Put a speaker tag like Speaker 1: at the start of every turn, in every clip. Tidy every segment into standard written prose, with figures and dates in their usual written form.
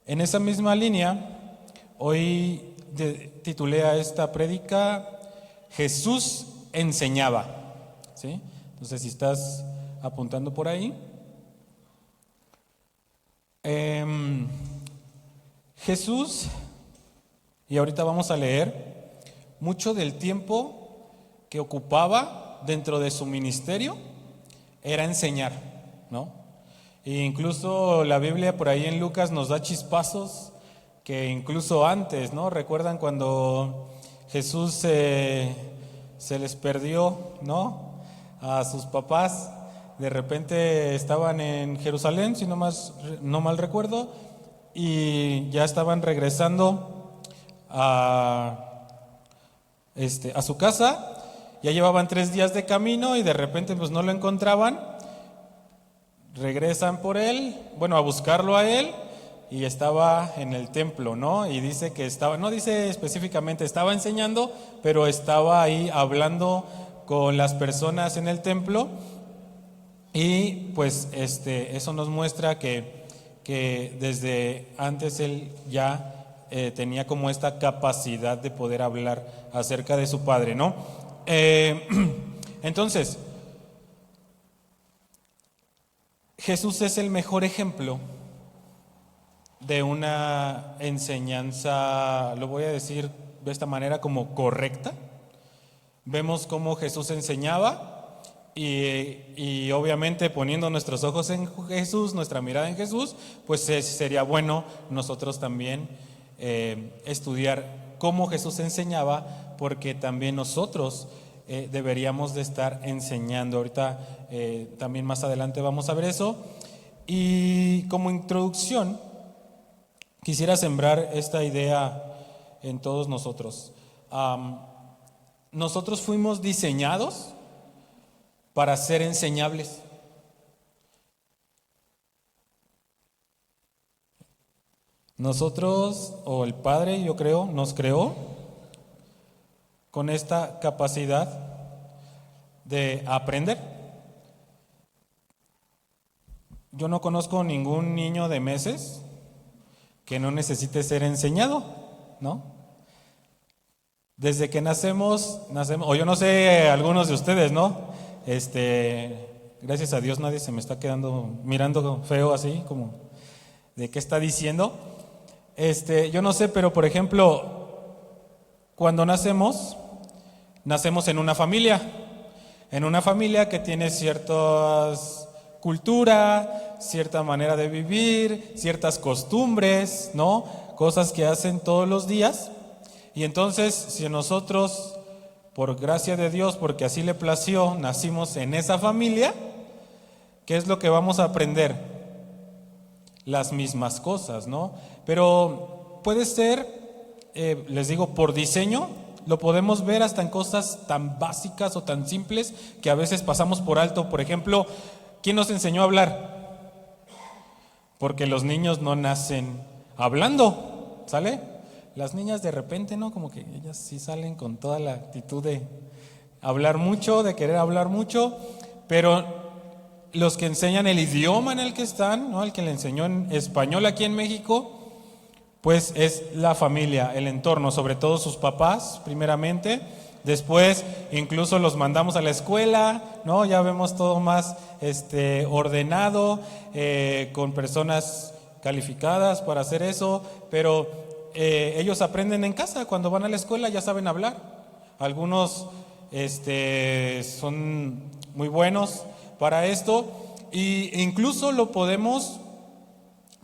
Speaker 1: En esa misma línea, hoy titulé a esta prédica Jesús enseñaba, ¿sí? Entonces, si estás apuntando por ahí, Jesús, y ahorita vamos a leer, mucho del tiempo que ocupaba dentro de su ministerio era enseñar, ¿no? E incluso la Biblia por ahí en Lucas nos da chispazos que incluso antes, ¿no? ¿Recuerdan cuando Jesús se les perdió, ¿no? A sus papás, de repente estaban en Jerusalén, si no mal recuerdo, y ya estaban regresando a su casa. Ya llevaban 3 días de camino y de repente pues no lo encontraban. Regresan por él, bueno, a buscarlo a él, y estaba en el templo, ¿no? Y dice que estaba, no dice específicamente estaba enseñando, pero estaba ahí hablando con las personas en el templo. Y pues eso nos muestra que desde antes él ya tenía como esta capacidad de poder hablar acerca de su Padre, ¿no? Entonces, Jesús es el mejor ejemplo de una enseñanza, lo voy a decir de esta manera, como correcta. Vemos cómo Jesús enseñaba y obviamente poniendo nuestros ojos en Jesús, nuestra mirada en Jesús, pues sería bueno nosotros también estudiar cómo Jesús enseñaba, porque también nosotros deberíamos de estar enseñando. Ahorita también más adelante vamos a ver eso. Y como introducción quisiera sembrar esta idea en todos nosotros. Nosotros fuimos diseñados para ser enseñables. Nosotros, o el Padre, yo creo, nos creó con esta capacidad de aprender. Yo no conozco ningún niño de meses que no necesite ser enseñado, ¿no? Desde que nacemos, o yo no sé, algunos de ustedes, ¿no? Gracias a Dios nadie se me está quedando mirando feo así, como de qué está diciendo. Yo no sé, pero por ejemplo, cuando nacemos en una familia que tiene ciertas cultura, cierta manera de vivir, ciertas costumbres, ¿no? Cosas que hacen todos los días. Y entonces, si nosotros, por gracia de Dios, porque así le plació, nacimos en esa familia, ¿qué es lo que vamos a aprender? Las mismas cosas, ¿no? Pero puede ser, les digo, por diseño, lo podemos ver hasta en cosas tan básicas o tan simples que a veces pasamos por alto. Por ejemplo, ¿quién nos enseñó a hablar? Porque los niños no nacen hablando, ¿sale? Las niñas de repente, ¿no? Como que ellas sí salen con toda la actitud de hablar mucho, de querer hablar mucho, pero los que enseñan el idioma en el que están, ¿no? El que le enseñó en español aquí en México, pues es la familia, el entorno, sobre todo sus papás, primeramente. Después incluso los mandamos a la escuela, ¿no? Ya vemos todo más ordenado, con personas calificadas para hacer eso, pero ellos aprenden en casa. Cuando van a la escuela ya saben hablar. Algunos son muy buenos para esto, e incluso lo podemos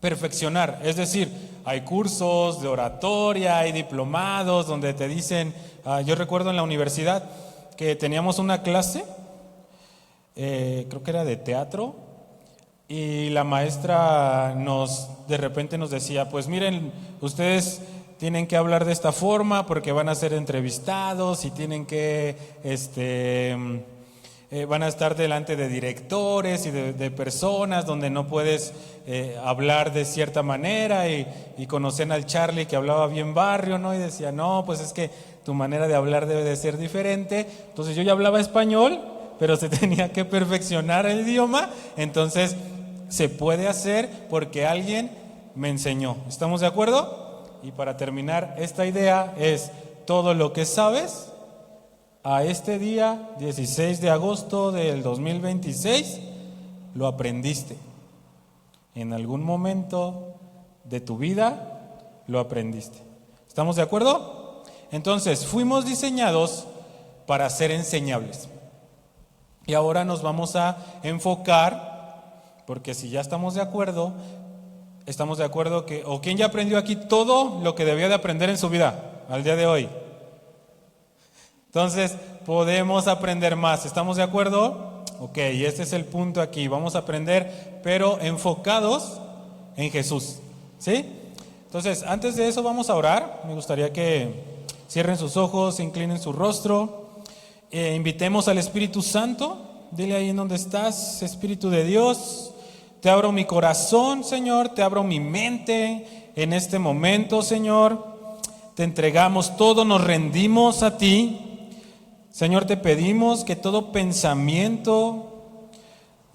Speaker 1: perfeccionar. Es decir, hay cursos de oratoria, hay diplomados donde te dicen, yo recuerdo en la universidad que teníamos una clase, creo que era de teatro, y la maestra de repente nos decía, pues miren, ustedes tienen que hablar de esta forma porque van a ser entrevistados y tienen que van a estar delante de directores y de personas donde no puedes hablar de cierta manera, y conocían al Charlie que hablaba bien barrio, ¿no? Y decía, no, pues es que tu manera de hablar debe de ser diferente. Entonces yo ya hablaba español, pero se tenía que perfeccionar el idioma. Entonces se puede hacer porque alguien me enseñó. ¿Estamos de acuerdo? Y para terminar, esta idea es todo lo que sabes a este día, 16 de agosto del 2026, lo aprendiste. En algún momento de tu vida lo aprendiste. ¿Estamos de acuerdo? Entonces, fuimos diseñados para ser enseñables. Y ahora nos vamos a enfocar, porque si ya estamos de acuerdo que, o ¿quién ya aprendió aquí todo lo que debía de aprender en su vida al día de hoy? Entonces, podemos aprender más. ¿Estamos de acuerdo? Ok, este es el punto aquí. Vamos a aprender, pero enfocados en Jesús. ¿Sí? Entonces, antes de eso vamos a orar. Me gustaría que cierren sus ojos, inclinen su rostro. Invitemos al Espíritu Santo. Dile ahí en donde estás, Espíritu de Dios. Te abro mi corazón, Señor. Te abro mi mente en este momento, Señor. Te entregamos todo, nos rendimos a ti. Señor, te pedimos que todo pensamiento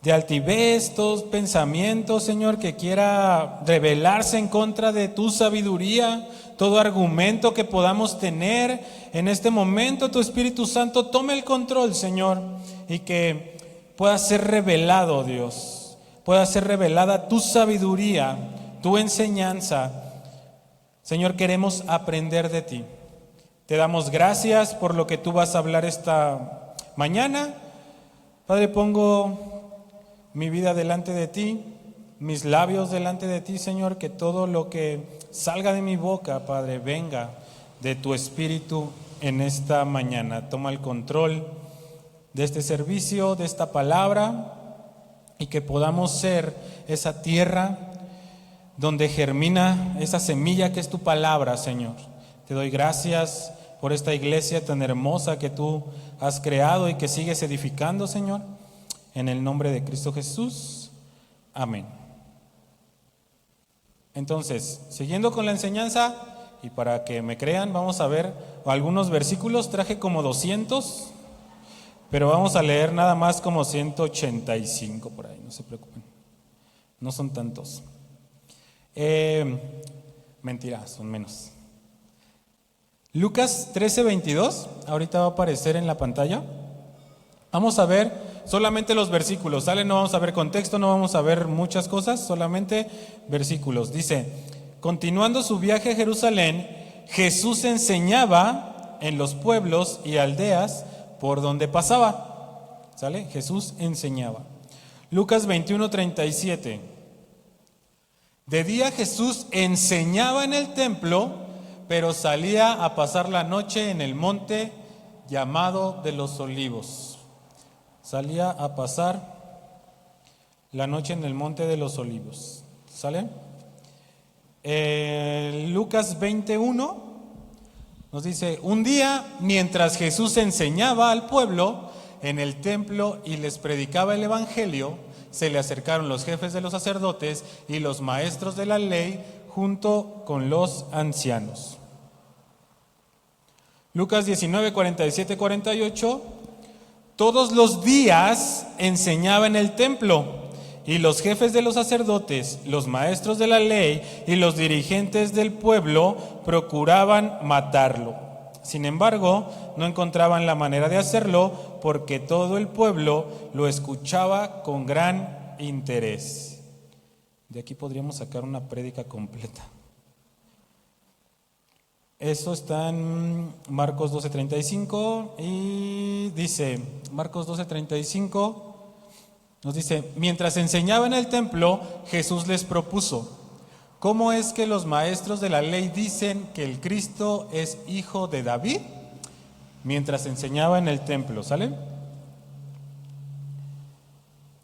Speaker 1: de altivez, todo pensamiento, Señor, que quiera rebelarse en contra de tu sabiduría, todo argumento que podamos tener en este momento, tu Espíritu Santo tome el control, Señor, y que pueda ser revelado, Dios, pueda ser revelada tu sabiduría, tu enseñanza. Señor, queremos aprender de ti. Te damos gracias por lo que tú vas a hablar esta mañana. Padre, pongo mi vida delante de ti, mis labios delante de ti, Señor, que todo lo que salga de mi boca, Padre, venga de tu Espíritu en esta mañana. Toma el control de este servicio, de esta palabra, y que podamos ser esa tierra donde germina esa semilla que es tu palabra, Señor. Te doy gracias por esta iglesia tan hermosa que tú has creado y que sigues edificando, Señor. En el nombre de Cristo Jesús. Amén. Entonces, siguiendo con la enseñanza, y para que me crean, vamos a ver algunos versículos. Traje como 200, pero vamos a leer nada más como 185 por ahí, no se preocupen. No son tantos. Mentira, son menos. Lucas 13:22, ahorita va a aparecer en la pantalla. Vamos a ver solamente los versículos, ¿sale? No vamos a ver contexto, no vamos a ver muchas cosas, solamente versículos. Dice, continuando su viaje a Jerusalén, Jesús enseñaba en los pueblos y aldeas por donde pasaba. ¿Sale? Jesús enseñaba. Lucas 21:37. De día Jesús enseñaba en el templo, pero salía a pasar la noche en el monte llamado de los Olivos. Salía a pasar la noche en el monte de los Olivos. ¿Sale? Lucas 21 nos dice, un día mientras Jesús enseñaba al pueblo en el templo y les predicaba el evangelio, se le acercaron los jefes de los sacerdotes y los maestros de la ley junto con los ancianos. Lucas 19, 47, 48. Todos los días enseñaba en el templo y los jefes de los sacerdotes, los maestros de la ley y los dirigentes del pueblo procuraban matarlo. Sin embargo, no encontraban la manera de hacerlo porque todo el pueblo lo escuchaba con gran interés. De aquí podríamos sacar una prédica completa. Eso está en Marcos 12:35 y dice, Marcos 12:35 nos dice, mientras enseñaba en el templo, Jesús les propuso, ¿cómo es que los maestros de la ley dicen que el Cristo es hijo de David? Mientras enseñaba en el templo, ¿sale?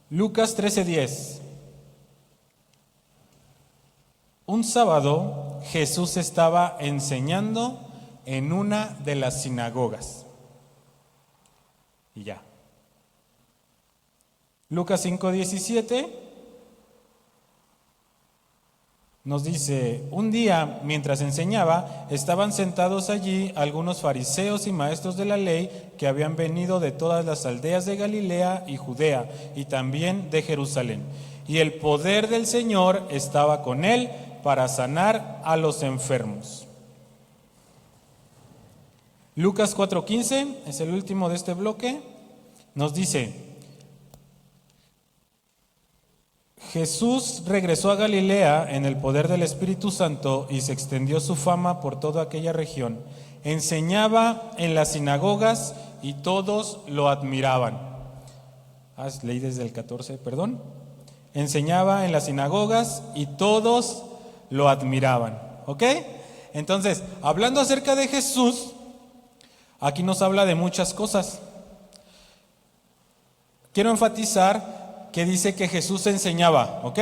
Speaker 1: Lucas 13:10. Un sábado Jesús estaba enseñando en una de las sinagogas. Y ya. Lucas 5:17 nos dice, un día mientras enseñaba, estaban sentados allí algunos fariseos y maestros de la ley que habían venido de todas las aldeas de Galilea y Judea y también de Jerusalén. Y el poder del Señor estaba con él para sanar a los enfermos. Lucas 4:15 es el último de este bloque. Nos dice: Jesús regresó a Galilea en el poder del Espíritu Santo y se extendió su fama por toda aquella región. Enseñaba en las sinagogas y todos lo admiraban. Leí desde el 14, perdón. Enseñaba en las sinagogas y todos lo admiraban. ¿Ok? Entonces, hablando acerca de Jesús, aquí nos habla de muchas cosas. Quiero enfatizar que dice que Jesús enseñaba, ¿ok?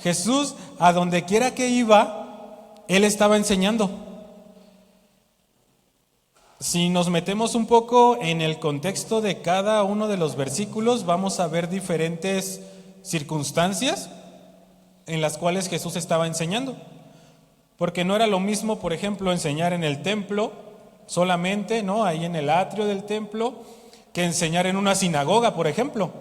Speaker 1: Jesús, a donde quiera que iba, Él estaba enseñando. Si nos metemos un poco en el contexto de cada uno de los versículos, vamos a ver diferentes circunstancias en las cuales Jesús estaba enseñando. Porque no era lo mismo, por ejemplo, enseñar en el templo solamente, ¿no? Ahí en el atrio del templo, que enseñar en una sinagoga, por ejemplo.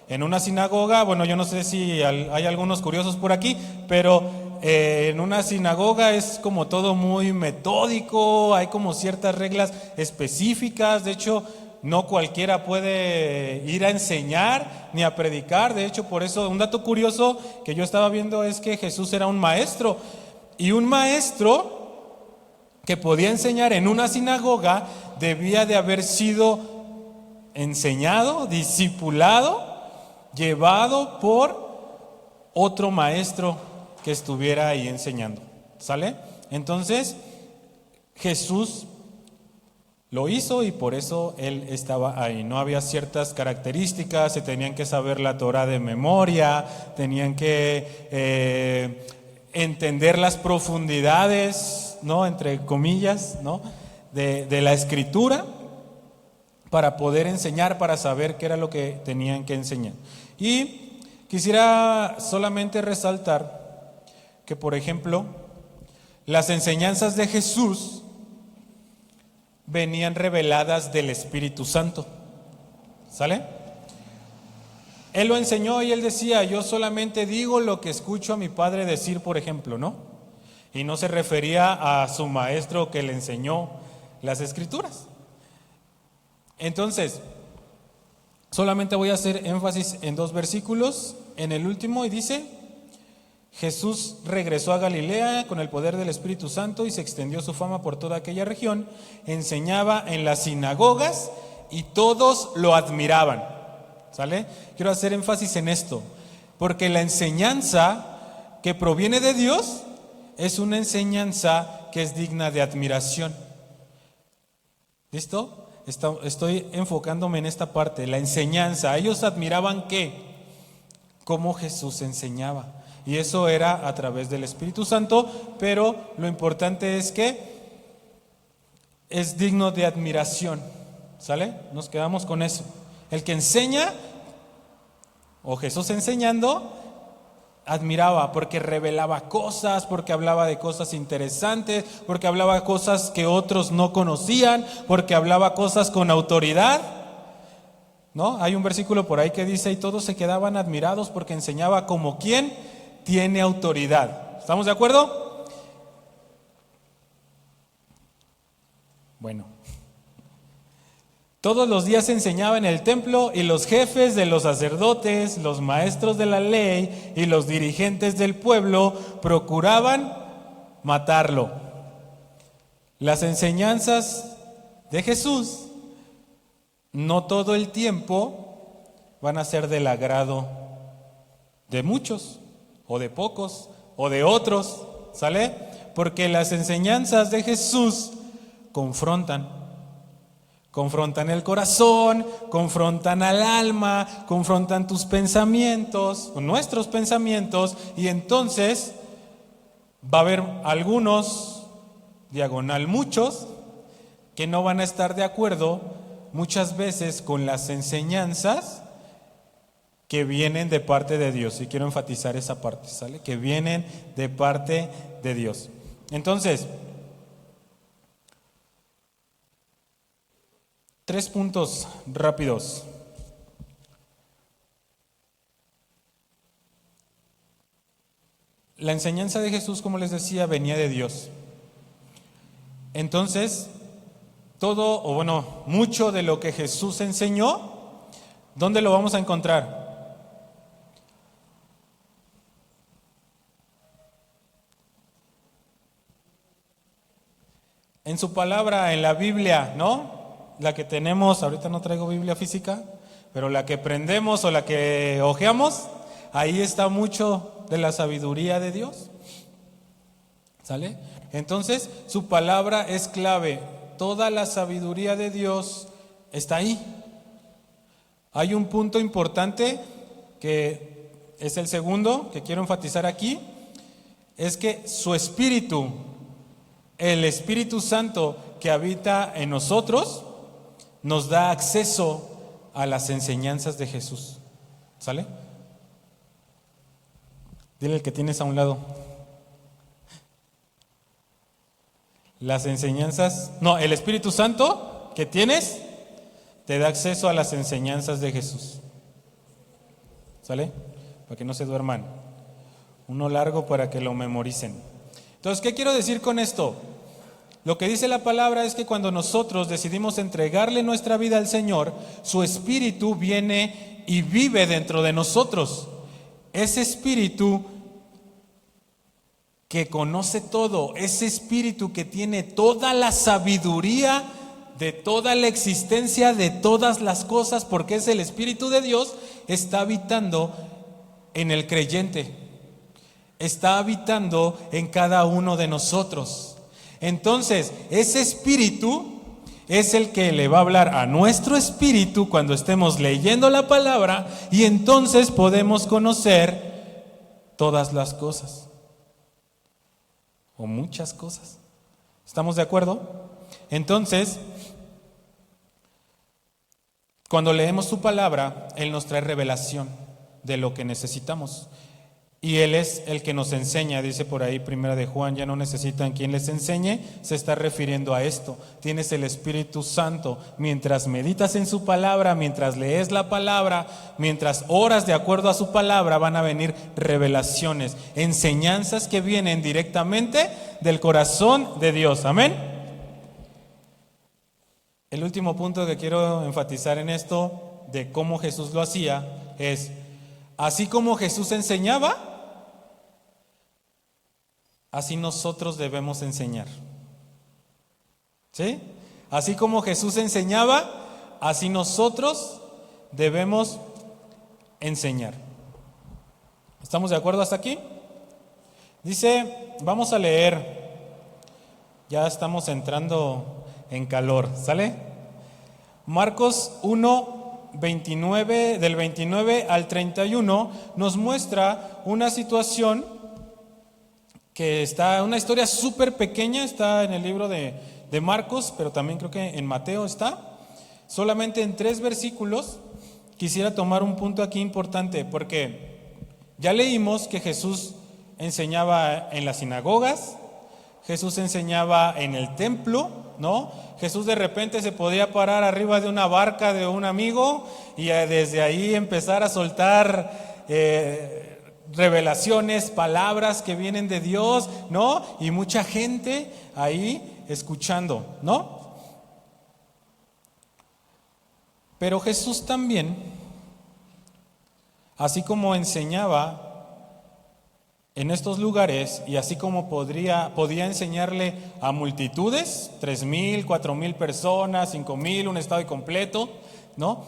Speaker 1: En una sinagoga, bueno, yo no sé si hay algunos curiosos por aquí, pero en una sinagoga es como todo muy metódico, hay como ciertas reglas específicas. De hecho, no cualquiera puede ir a enseñar ni a predicar. De hecho, por eso, un dato curioso que yo estaba viendo es que Jesús era un maestro. Y un maestro que podía enseñar en una sinagoga debía de haber sido enseñado, discipulado, llevado por otro maestro que estuviera ahí enseñando. ¿Sale? Entonces, Jesús lo hizo y por eso Él estaba ahí. No había ciertas características, se tenían que saber la Torá de memoria, tenían que entender las profundidades, ¿no? Entre comillas, ¿no? de la Escritura, para poder enseñar, para saber qué era lo que tenían que enseñar. Y quisiera solamente resaltar que, por ejemplo, las enseñanzas de Jesús venían reveladas del Espíritu Santo. ¿Sale? Él lo enseñó y él decía: yo solamente digo lo que escucho a mi padre decir, por ejemplo, ¿no? Y no se refería a su maestro que le enseñó las Escrituras. Entonces, solamente voy a hacer énfasis en 2 versículos. En el último, y dice: Jesús regresó a Galilea con el poder del Espíritu Santo y se extendió su fama por toda aquella región. Enseñaba en las sinagogas y todos lo admiraban. ¿Sale? Quiero hacer énfasis en esto, porque la enseñanza que proviene de Dios es una enseñanza que es digna de admiración. ¿Listo? Estoy enfocándome en esta parte, la enseñanza. Ellos admiraban ¿qué? Cómo Jesús enseñaba. Y eso era a través del Espíritu Santo, pero lo importante es que es digno de admiración. ¿Sale? Nos quedamos con eso. El que enseña, o Jesús enseñando, admiraba porque revelaba cosas, porque hablaba de cosas interesantes, porque hablaba cosas que otros no conocían, porque hablaba cosas con autoridad, ¿no? Hay un versículo por ahí que dice: y todos se quedaban admirados porque enseñaba como quien tiene autoridad. ¿Estamos de acuerdo? Bueno, todos los días enseñaba en el templo y los jefes de los sacerdotes, los maestros de la ley y los dirigentes del pueblo procuraban matarlo. Las enseñanzas de Jesús no todo el tiempo van a ser del agrado de muchos o de pocos o de otros, ¿sale? Porque las enseñanzas de Jesús confrontan el corazón, confrontan al alma, confrontan tus pensamientos, nuestros pensamientos, y entonces va a haber algunos, diagonal muchos, que no van a estar de acuerdo muchas veces con las enseñanzas que vienen de parte de Dios. Y quiero enfatizar esa parte, ¿sale? Que vienen de parte de Dios. Entonces, 3 puntos rápidos. La enseñanza de Jesús, como les decía, venía de Dios. Entonces, mucho de lo que Jesús enseñó, ¿dónde lo vamos a encontrar? En su palabra, en la Biblia, ¿no? La que tenemos, ahorita no traigo Biblia física, pero la que prendemos o la que hojeamos, ahí está mucho de la sabiduría de Dios. ¿Sale? Entonces, su palabra es clave. Toda la sabiduría de Dios está ahí. Hay un punto importante que es el segundo que quiero enfatizar aquí, es que su Espíritu, el Espíritu Santo que habita en nosotros, nos da acceso a las enseñanzas de Jesús. ¿Sale? Dile al que tienes a un lado. Las enseñanzas, el Espíritu Santo que tienes te da acceso a las enseñanzas de Jesús. ¿Sale? Para que no se duerman. Uno largo para que lo memoricen. Entonces, ¿qué quiero decir con esto? Lo que dice la palabra es que cuando nosotros decidimos entregarle nuestra vida al Señor, su Espíritu viene y vive dentro de nosotros. Ese Espíritu que conoce todo, ese Espíritu que tiene toda la sabiduría de toda la existencia, de todas las cosas, porque es el Espíritu de Dios, está habitando en el creyente, está habitando en cada uno de nosotros. Entonces, ese Espíritu es el que le va a hablar a nuestro espíritu cuando estemos leyendo la palabra, y entonces podemos conocer todas las cosas, o muchas cosas. ¿Estamos de acuerdo? Entonces, cuando leemos su palabra, Él nos trae revelación de lo que necesitamos. Y Él es el que nos enseña, dice por ahí Primera de Juan, ya no necesitan quien les enseñe, se está refiriendo a esto. Tienes el Espíritu Santo, mientras meditas en su palabra, mientras lees la palabra, mientras oras de acuerdo a su palabra, van a venir revelaciones, enseñanzas que vienen directamente del corazón de Dios. Amén. El último punto que quiero enfatizar en esto, de cómo Jesús lo hacía, es: así como Jesús enseñaba, así nosotros debemos enseñar. ¿Sí? Así como Jesús enseñaba, así nosotros debemos enseñar. ¿Estamos de acuerdo hasta aquí? Dice, vamos a leer, ya estamos entrando en calor, ¿sale? Marcos 1:29, del 29 al 31, nos muestra una situación que está, una historia súper pequeña, está en el libro de Marcos, pero también creo que en Mateo está, solamente en 3 versículos. Quisiera tomar un punto aquí importante, porque ya leímos que Jesús enseñaba en las sinagogas, Jesús enseñaba en el templo, ¿no? Jesús de repente se podía parar arriba de una barca de un amigo y desde ahí empezar a soltar revelaciones, palabras que vienen de Dios, ¿no? Y mucha gente ahí escuchando, ¿no? Pero Jesús también, así como enseñaba en estos lugares, y así como podía enseñarle a multitudes, 3,000, 4,000 personas, 5,000, un estadio completo, ¿no?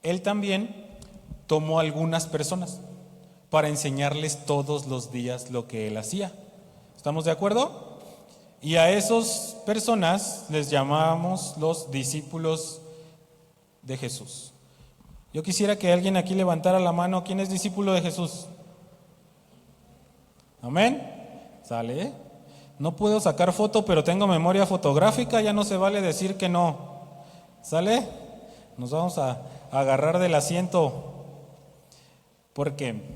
Speaker 1: Él también tomó algunas personas para enseñarles todos los días lo que él hacía. ¿Estamos de acuerdo? Y a esas personas les llamamos los discípulos de Jesús. Yo quisiera que alguien aquí levantara la mano. ¿Quién es discípulo de Jesús? Amén. ¿Sale? No puedo sacar foto, pero tengo memoria fotográfica, ya no se vale decir que no. ¿Sale? Nos vamos a agarrar del asiento. Porque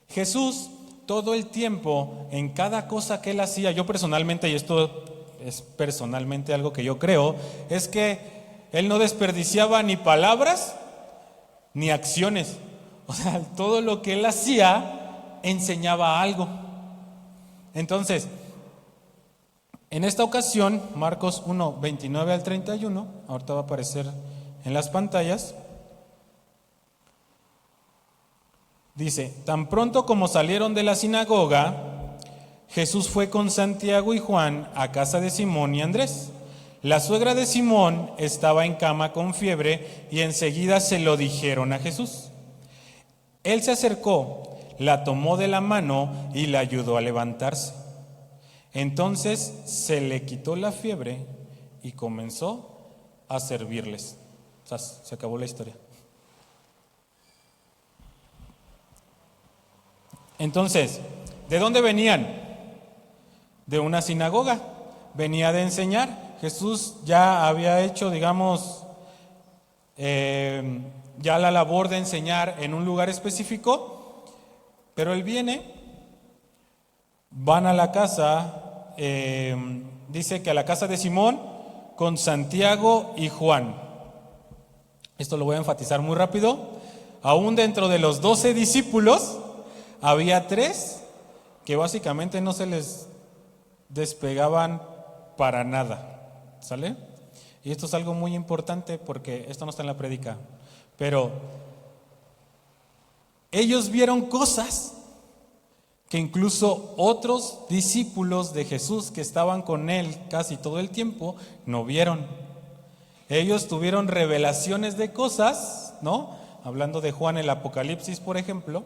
Speaker 1: Jesús, todo el tiempo, en cada cosa que él hacía, yo personalmente, y esto es personalmente algo que yo creo, es que él no desperdiciaba ni palabras ni acciones. O sea, todo lo que él hacía enseñaba algo. Entonces, en esta ocasión, Marcos 1, 29 al 31, ahorita va a aparecer en las pantallas, dice: tan pronto como salieron de la sinagoga, Jesús fue con Santiago y Juan a casa de Simón y Andrés. La suegra de Simón estaba en cama con fiebre y enseguida se lo dijeron a Jesús. Él se acercó, la tomó de la mano y la ayudó a levantarse. Entonces se le quitó la fiebre y comenzó a servirles. O sea, se acabó la historia. Entonces, ¿de dónde venían? De una sinagoga. Venía de enseñar. Jesús ya había hecho, digamos, ya la labor de enseñar en un lugar específico, pero él viene, van a la casa, dice que a la casa de Simón con Santiago y Juan. Esto lo voy a enfatizar muy rápido. Aún dentro de los 12 discípulos, había 3 que básicamente no se les despegaban para nada. ¿Sale? Y esto es algo muy importante porque esto no está en la prédica, pero ellos vieron cosas que incluso otros discípulos de Jesús que estaban con él casi todo el tiempo no vieron. Ellos tuvieron revelaciones de cosas, ¿no? Hablando de Juan, el Apocalipsis, por ejemplo.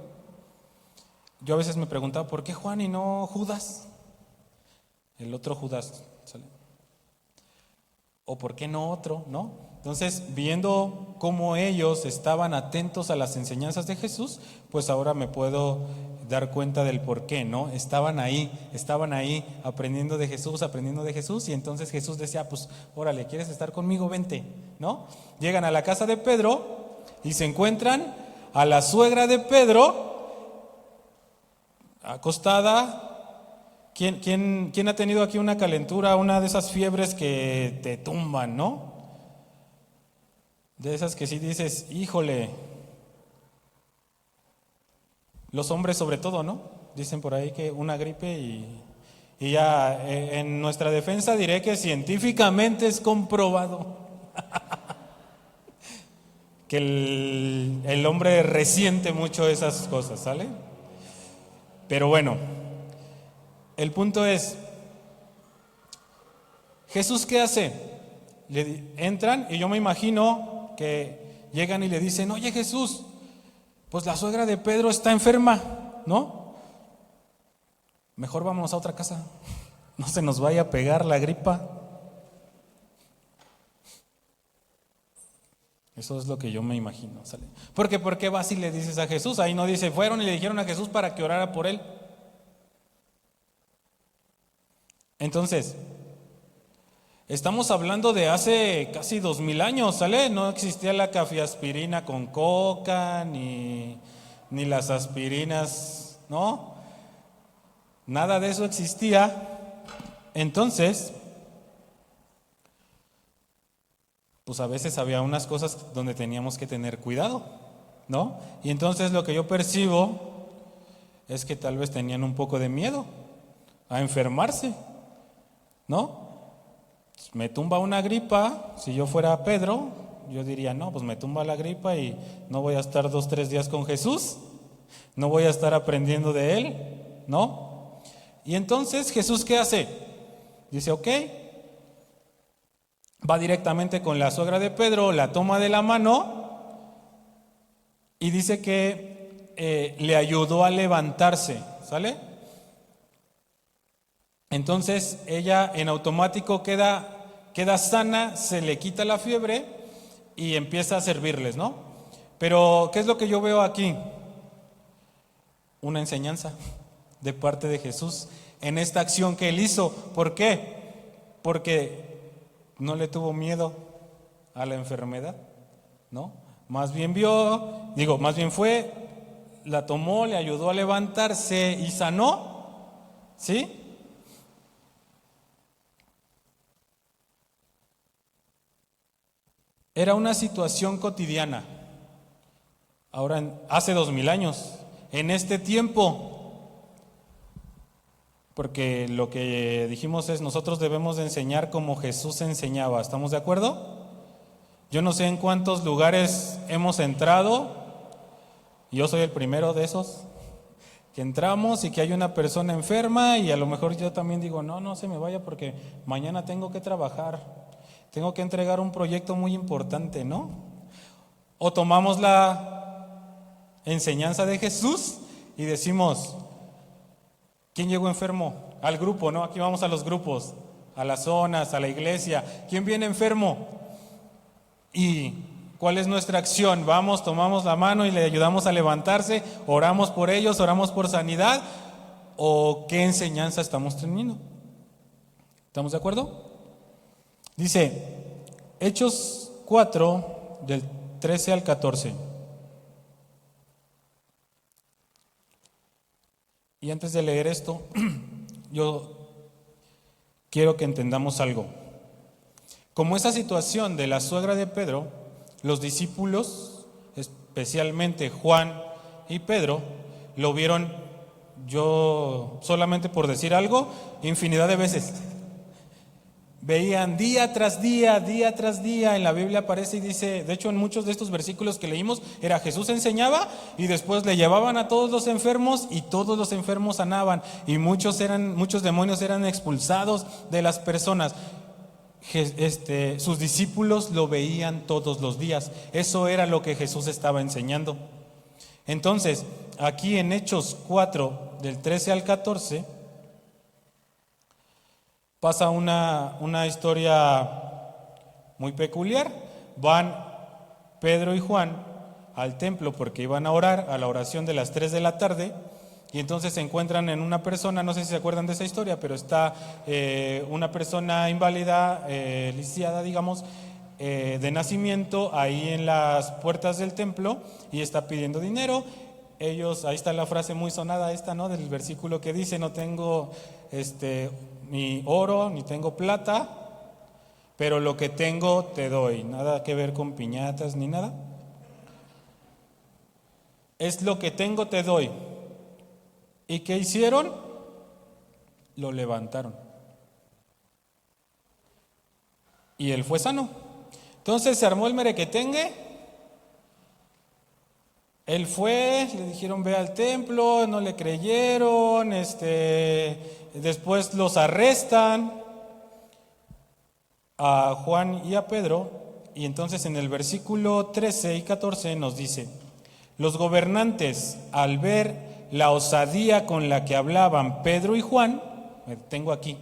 Speaker 1: Yo a veces me preguntaba, ¿por qué Juan y no Judas? El otro Judas, ¿sale? ¿O por qué no otro? ¿No? Entonces, viendo cómo ellos estaban atentos a las enseñanzas de Jesús, pues ahora me puedo dar cuenta del por qué, ¿no? Estaban ahí aprendiendo de Jesús, y entonces Jesús decía, pues, órale, ¿quieres estar conmigo? Vente, ¿no? Llegan a la casa de Pedro y se encuentran a la suegra de Pedro acostada. ¿Quién ha tenido aquí una calentura, una de esas fiebres que te tumban, ¿no? De esas que sí dices, híjole. Los hombres sobre todo, ¿no? Dicen por ahí que una gripe y ya en nuestra defensa diré que científicamente es comprobado que el hombre resiente mucho esas cosas, ¿sale? Pero bueno, el punto es, ¿Jesús qué hace? Entran y yo me imagino que llegan y le dicen, oye Jesús, pues la suegra de Pedro está enferma, ¿no? Mejor vámonos a otra casa, no se nos vaya a pegar la gripa. Eso es lo que yo me imagino, ¿sale? Porque ¿por qué vas y le dices a Jesús? Ahí no dice, fueron y le dijeron a Jesús para que orara por él. Entonces, estamos hablando de hace casi 2000 años, ¿sale? No existía la cafeaspirina con coca, ni las aspirinas, ¿no? Nada de eso existía. Entonces, pues a veces había unas cosas donde teníamos que tener cuidado, ¿no? Y entonces lo que yo percibo es que tal vez tenían un poco de miedo a enfermarse, ¿no? Me tumba una gripa, si yo fuera Pedro, yo diría, no, pues me tumba la gripa y no voy a estar 2-3 días con Jesús, no voy a estar aprendiendo de él, ¿no? Y entonces, ¿Jesús qué hace? Dice, ok, va directamente con la suegra de Pedro, la toma de la mano y dice que le ayudó a levantarse, ¿sale? Entonces ella en automático queda sana, se le quita la fiebre y empieza a servirles, ¿no? Pero ¿qué es lo que yo veo aquí? Una enseñanza de parte de Jesús en esta acción que él hizo. ¿Por qué? Porque no le tuvo miedo a la enfermedad, ¿no? Más bien fue, la tomó, le ayudó a levantarse y sanó, ¿sí? Era una situación cotidiana. Ahora, hace 2000 años, en este tiempo, porque lo que dijimos es nosotros debemos de enseñar como Jesús enseñaba. ¿Estamos de acuerdo? Yo no sé en cuántos lugares hemos entrado, yo soy el primero de esos, que entramos y que hay una persona enferma y a lo mejor yo también digo, no se me vaya porque mañana tengo que trabajar, tengo que entregar un proyecto muy importante, ¿no? O tomamos la enseñanza de Jesús y decimos, ¿quién llegó enfermo? Al grupo, ¿no? Aquí vamos a los grupos, a las zonas, a la iglesia. ¿Quién viene enfermo? ¿Y cuál es nuestra acción? Vamos, tomamos la mano y le ayudamos a levantarse, oramos por ellos, oramos por sanidad. ¿O qué enseñanza estamos teniendo? ¿Estamos de acuerdo? Dice, Hechos 4, del 13 al 14. Y antes de leer esto, yo quiero que entendamos algo. Como esa situación de la suegra de Pedro, los discípulos, especialmente Juan y Pedro, lo vieron, yo solamente por decir algo, infinidad de veces. Veían día tras día, en la Biblia aparece y dice, de hecho en muchos de estos versículos que leímos, era Jesús enseñaba y después le llevaban a todos los enfermos y todos los enfermos sanaban y muchos demonios eran expulsados de las personas. Sus discípulos lo veían todos los días, eso era lo que Jesús estaba enseñando. Entonces, aquí en Hechos 4, del 13 al 14, pasa una historia muy peculiar. Van Pedro y Juan al templo porque iban a orar, a la oración de las 3 de la tarde, y entonces se encuentran en una persona, no sé si se acuerdan de esa historia, pero está una persona inválida, lisiada, digamos, de nacimiento, ahí en las puertas del templo, y está pidiendo dinero. Ellos, ahí está la frase muy sonada esta, ¿no? Del versículo que dice, no tengo ni oro, ni tengo plata, pero lo que tengo te doy. Nada que ver con piñatas ni nada. Es lo que tengo te doy. ¿Y qué hicieron? Lo levantaron. Y él fue sano. Entonces se armó el merequetengue. Él fue, le dijeron ve al templo, no le creyeron, después los arrestan a Juan y a Pedro, y entonces en el versículo 13 y 14 nos dice, los gobernantes al ver la osadía con la que hablaban Pedro y Juan, me tengo aquí,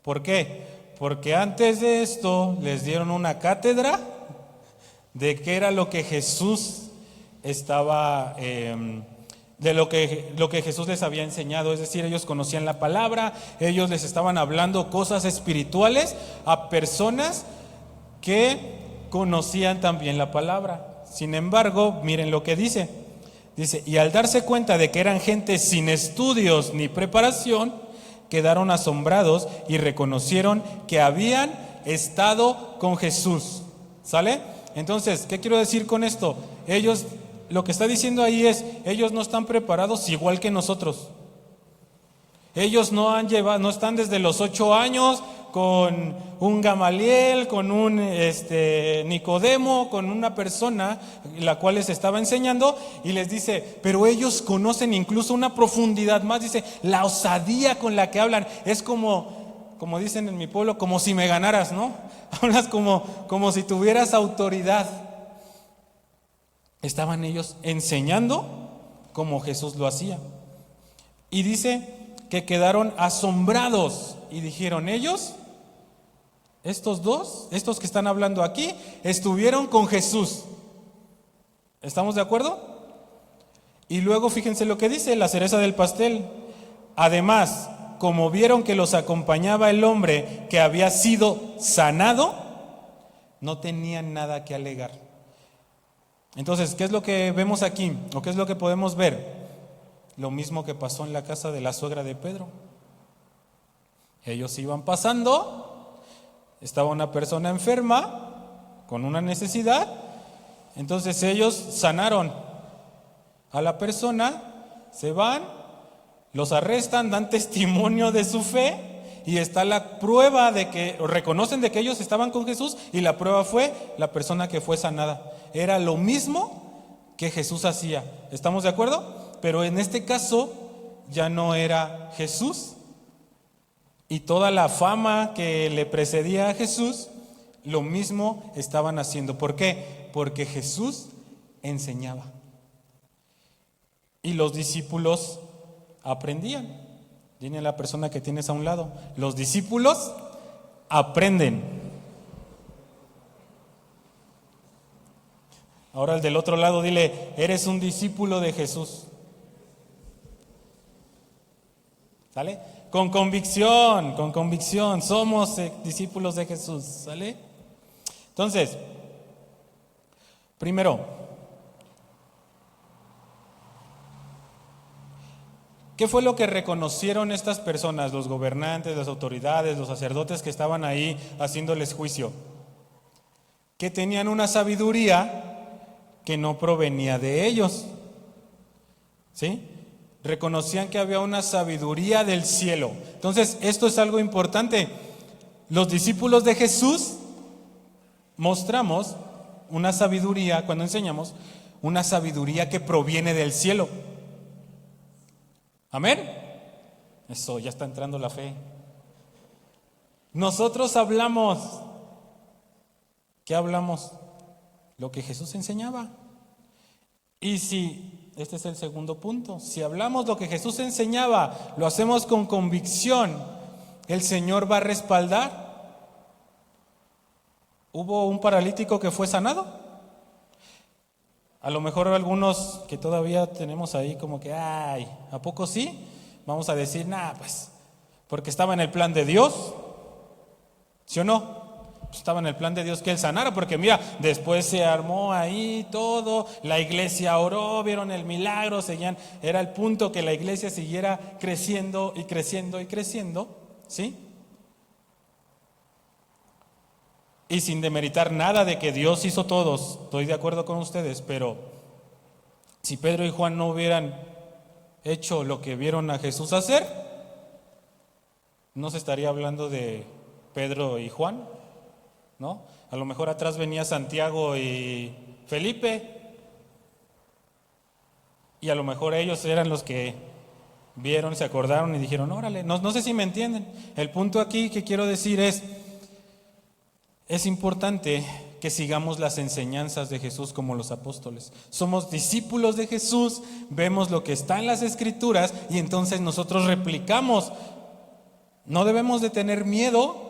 Speaker 1: ¿por qué? Porque antes de esto les dieron una cátedra de qué era lo que Jesús estaba, de lo que Jesús les había enseñado, es decir, ellos conocían la palabra, ellos les estaban hablando cosas espirituales a personas que conocían también la palabra. Sin embargo, miren lo que dice, y al darse cuenta de que eran gente sin estudios ni preparación, quedaron asombrados y reconocieron que habían estado con Jesús. ¿Sale? Entonces, ¿qué quiero decir con esto? Ellos, lo que está diciendo ahí es, ellos no están preparados igual que nosotros. Ellos no están desde los 8 años con un Gamaliel, con un Nicodemo, con una persona la cual les estaba enseñando, y les dice, pero ellos conocen incluso una profundidad más. Dice, la osadía con la que hablan es como dicen en mi pueblo, como si me ganaras, ¿no? Hablas como si tuvieras autoridad. Estaban ellos enseñando como Jesús lo hacía. Y dice que quedaron asombrados y dijeron, ellos, estos que están hablando aquí, estuvieron con Jesús. ¿Estamos de acuerdo? Y luego fíjense lo que dice, la cereza del pastel. Además, como vieron que los acompañaba el hombre que había sido sanado, no tenían nada que alegar. Entonces, ¿qué es lo que vemos aquí? ¿O qué es lo que podemos ver? Lo mismo que pasó en la casa de la suegra de Pedro. Ellos iban pasando, estaba una persona enferma, con una necesidad, entonces ellos sanaron a la persona, se van, Los arrestan, dan testimonio de su fe y está la prueba de que reconocen de que ellos estaban con Jesús y la prueba fue la persona que fue sanada. Era lo mismo que Jesús hacía. ¿Estamos de acuerdo? Pero en este caso ya no era Jesús y toda la fama que le precedía a Jesús, lo mismo estaban haciendo. ¿Por qué? Porque Jesús enseñaba y los discípulos aprendían. Dile a la persona que tienes a un lado, los discípulos aprenden. Ahora el del otro lado, dile, eres un discípulo de Jesús. ¿Sale? Con convicción, somos discípulos de Jesús. ¿Sale? Entonces, primero, ¿qué fue lo que reconocieron estas personas, los gobernantes, las autoridades, los sacerdotes que estaban ahí haciéndoles juicio? Que tenían una sabiduría que no provenía de ellos. ¿Sí? Reconocían que había una sabiduría del cielo. Entonces, esto es algo importante. Los discípulos de Jesús mostramos una sabiduría, cuando enseñamos, una sabiduría que proviene del cielo. ¿Amén? Eso, ya está entrando la fe. Nosotros hablamos. ¿Qué hablamos? Lo que Jesús enseñaba. Y si, este es el segundo punto, si hablamos lo que Jesús enseñaba, lo hacemos con convicción, el Señor va a respaldar. ¿Hubo un paralítico que fue sanado? A lo mejor algunos que todavía tenemos ahí como que, ay, ¿a poco sí? Vamos a decir, pues, porque estaba en el plan de Dios, ¿sí o no? Pues estaba en el plan de Dios que Él sanara, porque mira, después se armó ahí todo, la iglesia oró, vieron el milagro, seguían, era el punto que la iglesia siguiera creciendo y creciendo y creciendo, ¿sí? Y sin demeritar nada de que Dios hizo todos, estoy de acuerdo con ustedes, pero si Pedro y Juan no hubieran hecho lo que vieron a Jesús hacer, no se estaría hablando de Pedro y Juan, ¿no? A lo mejor atrás venía Santiago y Felipe, y a lo mejor ellos eran los que vieron, se acordaron y dijeron, órale, no sé si me entienden. El punto aquí que quiero decir es importante que sigamos las enseñanzas de Jesús como los apóstoles. Somos discípulos de Jesús, vemos lo que está en las Escrituras y entonces nosotros replicamos. No debemos de tener miedo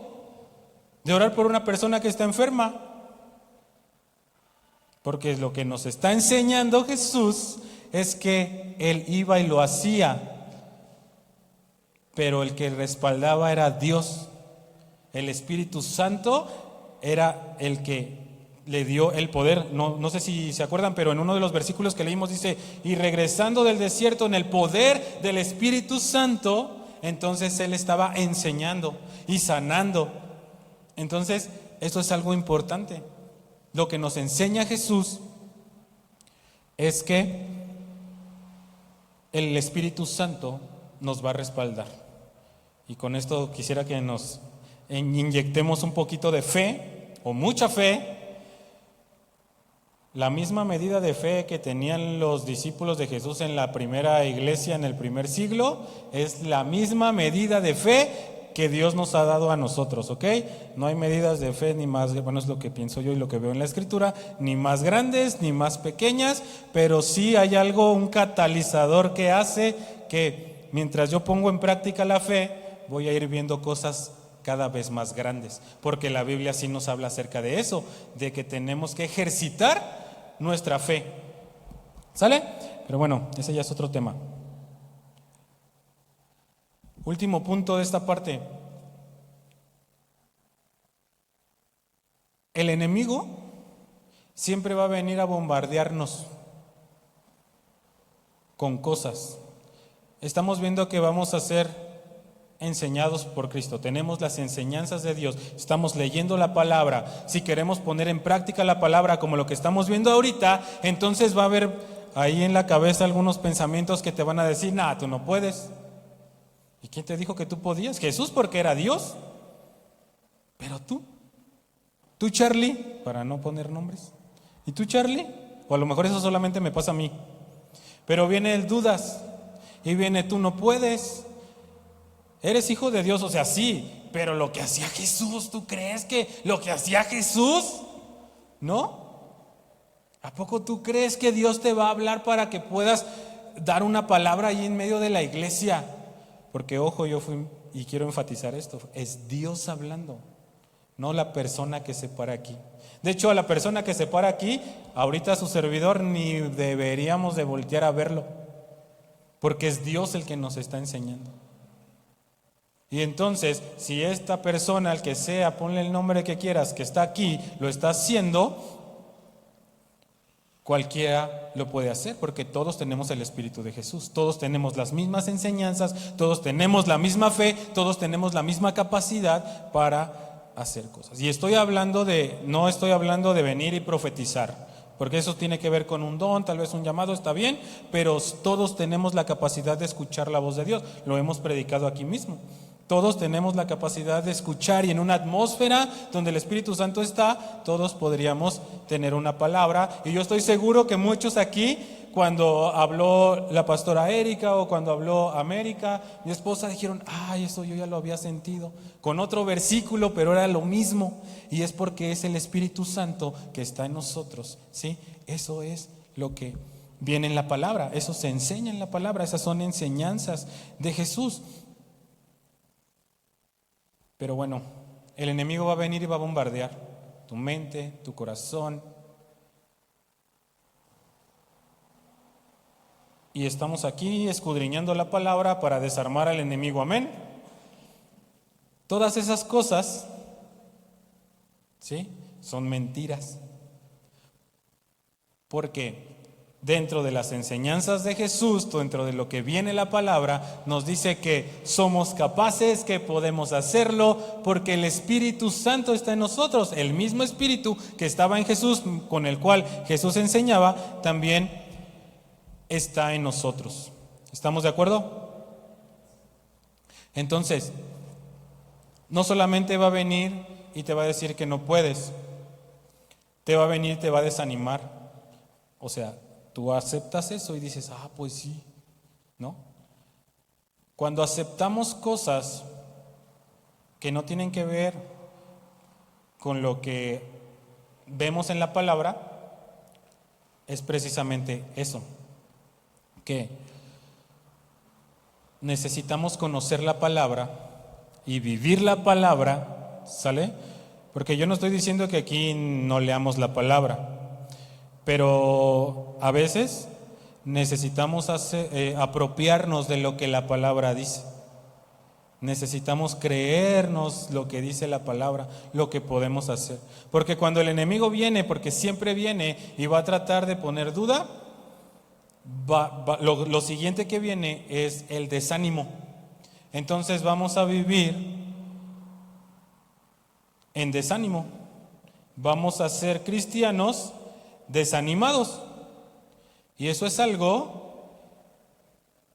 Speaker 1: de orar por una persona que está enferma, porque lo que nos está enseñando Jesús es que Él iba y lo hacía, pero el que respaldaba era Dios. El Espíritu Santo era el que le dio el poder. No sé si se acuerdan, pero en uno de los versículos que leímos dice, y regresando del desierto en el poder del Espíritu Santo, entonces Él estaba enseñando y sanando. Entonces, esto es algo importante. Lo que nos enseña Jesús es que el Espíritu Santo nos va a respaldar. Y con esto quisiera que nos inyectemos un poquito de fe, o mucha fe. La misma medida de fe que tenían los discípulos de Jesús en la primera iglesia, en el primer siglo, es la misma medida de fe que Dios nos ha dado a nosotros, ¿ok? No hay medidas de fe ni más, bueno, es lo que pienso yo y lo que veo en la Escritura, ni más grandes ni más pequeñas, pero sí hay algo, un catalizador que hace que mientras yo pongo en práctica la fe, voy a ir viendo cosas cada vez más grandes, porque la Biblia sí nos habla acerca de eso, de que tenemos que ejercitar nuestra fe. ¿Sale? Pero bueno, ese ya es otro tema. Último punto de esta parte. El enemigo siempre va a venir a bombardearnos con cosas. Estamos viendo que vamos a ser enseñados por Cristo, tenemos las enseñanzas de Dios, estamos leyendo la palabra. Si queremos poner en práctica la palabra como lo que estamos viendo ahorita, entonces va a haber ahí en la cabeza algunos pensamientos que te van a decir, tú no puedes, quién te dijo que tú podías? Jesús, porque era Dios. Pero tú Charlie, para no poner nombres. ¿Y tú Charlie? O a lo mejor eso solamente me pasa a mí. Pero viene el dudas y viene tú no puedes. Eres hijo de Dios, o sea, sí, pero lo que hacía Jesús, ¿tú crees que lo que hacía Jesús? ¿No? ¿A poco tú crees que Dios te va a hablar para que puedas dar una palabra ahí en medio de la iglesia? Porque ojo, yo fui y quiero enfatizar esto, es Dios hablando, no la persona que se para aquí. De hecho, a la persona que se para aquí, ahorita su servidor ni deberíamos de voltear a verlo, porque es Dios el que nos está enseñando. Y entonces, si esta persona, el que sea, ponle el nombre que quieras, que está aquí, lo está haciendo, cualquiera lo puede hacer, porque todos tenemos el Espíritu de Jesús, todos tenemos las mismas enseñanzas, todos tenemos la misma fe, todos tenemos la misma capacidad para hacer cosas. Y no estoy hablando de venir y profetizar, porque eso tiene que ver con un don, tal vez un llamado, está bien, pero todos tenemos la capacidad de escuchar la voz de Dios, lo hemos predicado aquí mismo. Todos tenemos la capacidad de escuchar, y en una atmósfera donde el Espíritu Santo está, todos podríamos tener una palabra. Y yo estoy seguro que muchos aquí, cuando habló la pastora Erika o cuando habló América, mi esposa, dijeron, ay, eso yo ya lo había sentido, con otro versículo, pero era lo mismo. Y es porque es el Espíritu Santo que está en nosotros, ¿sí? Eso es lo que viene en la palabra, eso se enseña en la palabra, esas son enseñanzas de Jesús. Pero bueno, el enemigo va a venir y va a bombardear tu mente, tu corazón. Y estamos aquí escudriñando la palabra para desarmar al enemigo, amén. Todas esas cosas, ¿sí?, son mentiras. Porque dentro de las enseñanzas de Jesús, dentro de lo que viene la palabra, nos dice que somos capaces, que podemos hacerlo, porque el Espíritu Santo está en nosotros. El mismo Espíritu que estaba en Jesús, con el cual Jesús enseñaba, también está en nosotros. ¿Estamos de acuerdo? Entonces, no solamente va a venir y te va a decir que no puedes, te va a venir y te va a desanimar. O sea, tú aceptas eso y dices, pues sí, ¿no? Cuando aceptamos cosas que no tienen que ver con lo que vemos en la palabra, es precisamente eso, que necesitamos conocer la palabra y vivir la palabra, ¿sale? Porque yo no estoy diciendo que aquí no leamos la palabra, pero a veces necesitamos apropiarnos de lo que la palabra dice. Necesitamos creernos lo que dice la palabra, lo que podemos hacer. Porque cuando el enemigo viene, porque siempre viene y va a tratar de poner duda, lo siguiente que viene es el desánimo. Entonces vamos a vivir en desánimo. Vamos a ser cristianos desanimados. Y eso es algo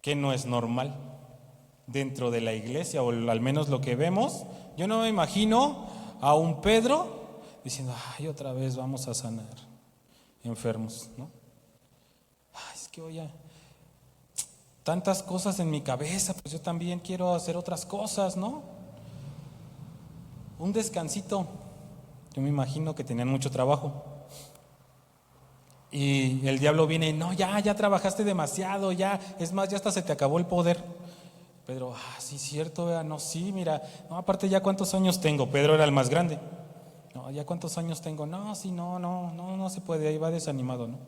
Speaker 1: que no es normal dentro de la iglesia, o al menos lo que vemos. Yo no me imagino a un Pedro diciendo, otra vez vamos a sanar enfermos, ¿no? Es que oye, tantas cosas en mi cabeza, pues yo también quiero hacer otras cosas, ¿no? Un descansito. Yo me imagino que tenían mucho trabajo. Y el diablo viene, no, ya trabajaste demasiado, ya, es más, ya hasta se te acabó el poder. Pedro, sí, cierto, no, sí, mira, no, aparte ya cuántos años tengo. Pedro era el más grande. No, ya cuántos años tengo. No, sí, no se puede, ahí va desanimado, ¿no?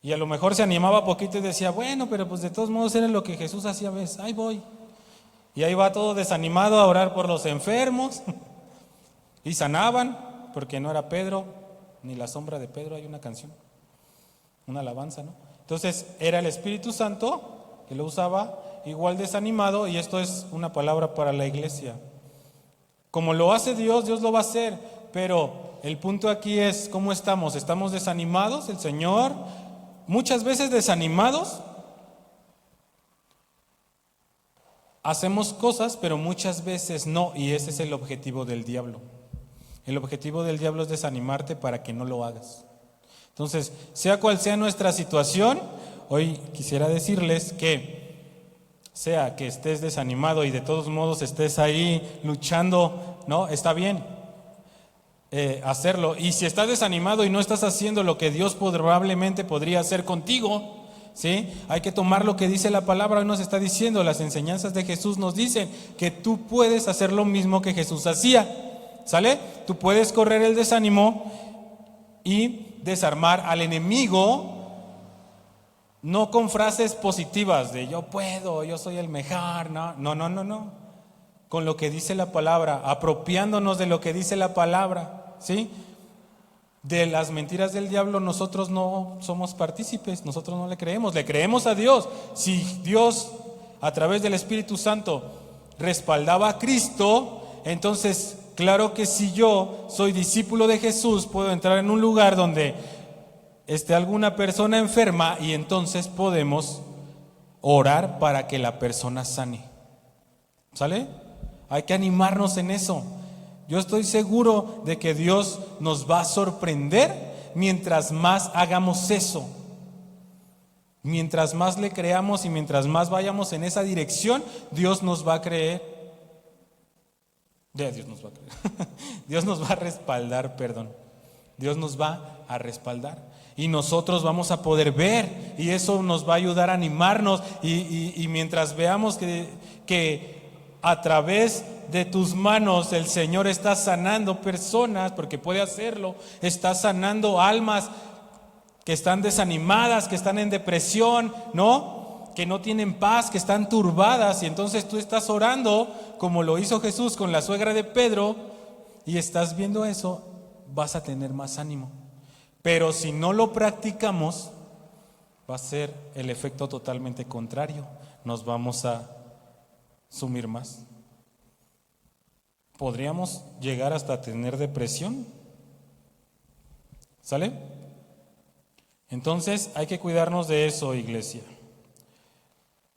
Speaker 1: Y a lo mejor se animaba poquito y decía, bueno, pero pues de todos modos era lo que Jesús hacía, ves, ahí voy. Y ahí va todo desanimado a orar por los enfermos. Y sanaban, porque no era Pedro ni la sombra de Pedro. Hay una canción, una alabanza, ¿no? Entonces era el Espíritu Santo que lo usaba igual desanimado, y esto es una palabra para la iglesia. Como lo hace Dios, Dios lo va a hacer, pero el punto aquí es cómo estamos. ¿Estamos desanimados? El Señor, muchas veces desanimados, hacemos cosas, pero muchas veces no, y ese es el objetivo del diablo. El objetivo del diablo es desanimarte para que no lo hagas. Entonces, sea cual sea nuestra situación, hoy quisiera decirles que sea que estés desanimado y de todos modos estés ahí luchando, ¿no? Está bien hacerlo. Y si estás desanimado y no estás haciendo lo que Dios probablemente podría hacer contigo, ¿sí? Hay que tomar lo que dice la palabra. Hoy nos está diciendo, las enseñanzas de Jesús nos dicen que tú puedes hacer lo mismo que Jesús hacía, ¿sale? Tú puedes correr el desánimo y desarmar al enemigo, no con frases positivas de yo puedo, yo soy el mejor, no, con lo que dice la palabra, apropiándonos de lo que dice la palabra, ¿sí? De las mentiras del diablo nosotros no somos partícipes, nosotros no le creemos a Dios. Si Dios a través del Espíritu Santo respaldaba a Cristo, entonces claro que si yo soy discípulo de Jesús, puedo entrar en un lugar donde esté alguna persona enferma y entonces podemos orar para que la persona sane. ¿Sale? Hay que animarnos en eso. Yo estoy seguro de que Dios nos va a sorprender mientras más hagamos eso. Mientras más le creamos y mientras más vayamos en esa dirección, Dios nos va a creer. Dios nos va a creer. Dios nos va a respaldar, Dios nos va a respaldar. Y nosotros vamos a poder ver, y eso nos va a ayudar a animarnos. Y mientras veamos que a través de tus manos el Señor está sanando personas, porque puede hacerlo, está sanando almas que están desanimadas, que están en depresión, ¿no? Que no tienen paz, que están turbadas, y entonces tú estás orando como lo hizo Jesús con la suegra de Pedro, y estás viendo eso, vas a tener más ánimo. Pero si no lo practicamos, va a ser el efecto totalmente contrario. Nos vamos a sumir más. Podríamos llegar hasta tener depresión. ¿Sale? Entonces hay que cuidarnos de eso, iglesia.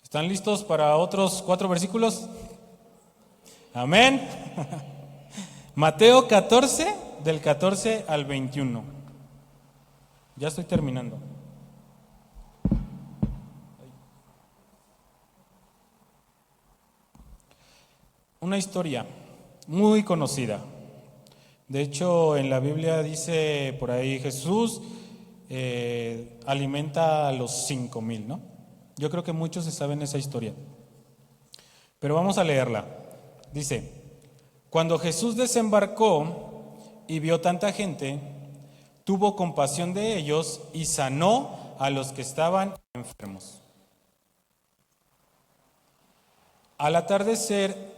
Speaker 1: ¿Están listos para otros 4 versículos? Amén. Mateo 14, del 14 al 21. Ya estoy terminando. Una historia muy conocida. De hecho, en la Biblia dice por ahí Jesús alimenta a los 5,000, ¿no? Yo creo que muchos se saben esa historia. Pero vamos a leerla. Dice: cuando Jesús desembarcó y vio tanta gente, tuvo compasión de ellos y sanó a los que estaban enfermos. Al atardecer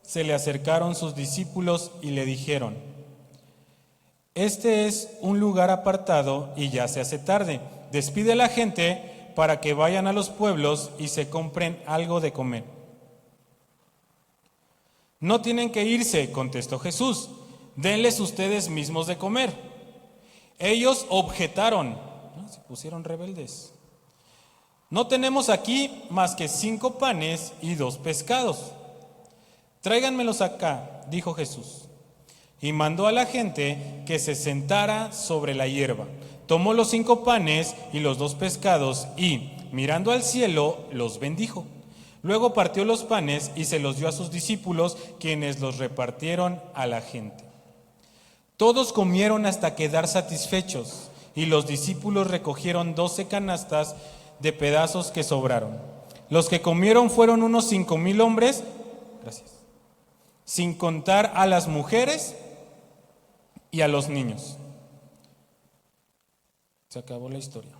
Speaker 1: se le acercaron sus discípulos y le dijeron: este es un lugar apartado y ya se hace tarde. Despide a la gente para que vayan a los pueblos y se compren algo de comer. No tienen que irse, contestó Jesús, denles ustedes mismos de comer. Ellos objetaron, se pusieron rebeldes. No tenemos aquí más que 5 panes y 2 pescados. Tráiganmelos acá, dijo Jesús. Y mandó a la gente que se sentara sobre la hierba. Tomó los 5 panes y los 2 pescados y, mirando al cielo, los bendijo. Luego partió los panes y se los dio a sus discípulos, quienes los repartieron a la gente. Todos comieron hasta quedar satisfechos, y los discípulos recogieron 12 canastas de pedazos que sobraron. Los que comieron fueron unos 5,000 hombres, sin contar a las mujeres y a los niños. Se acabó la historia.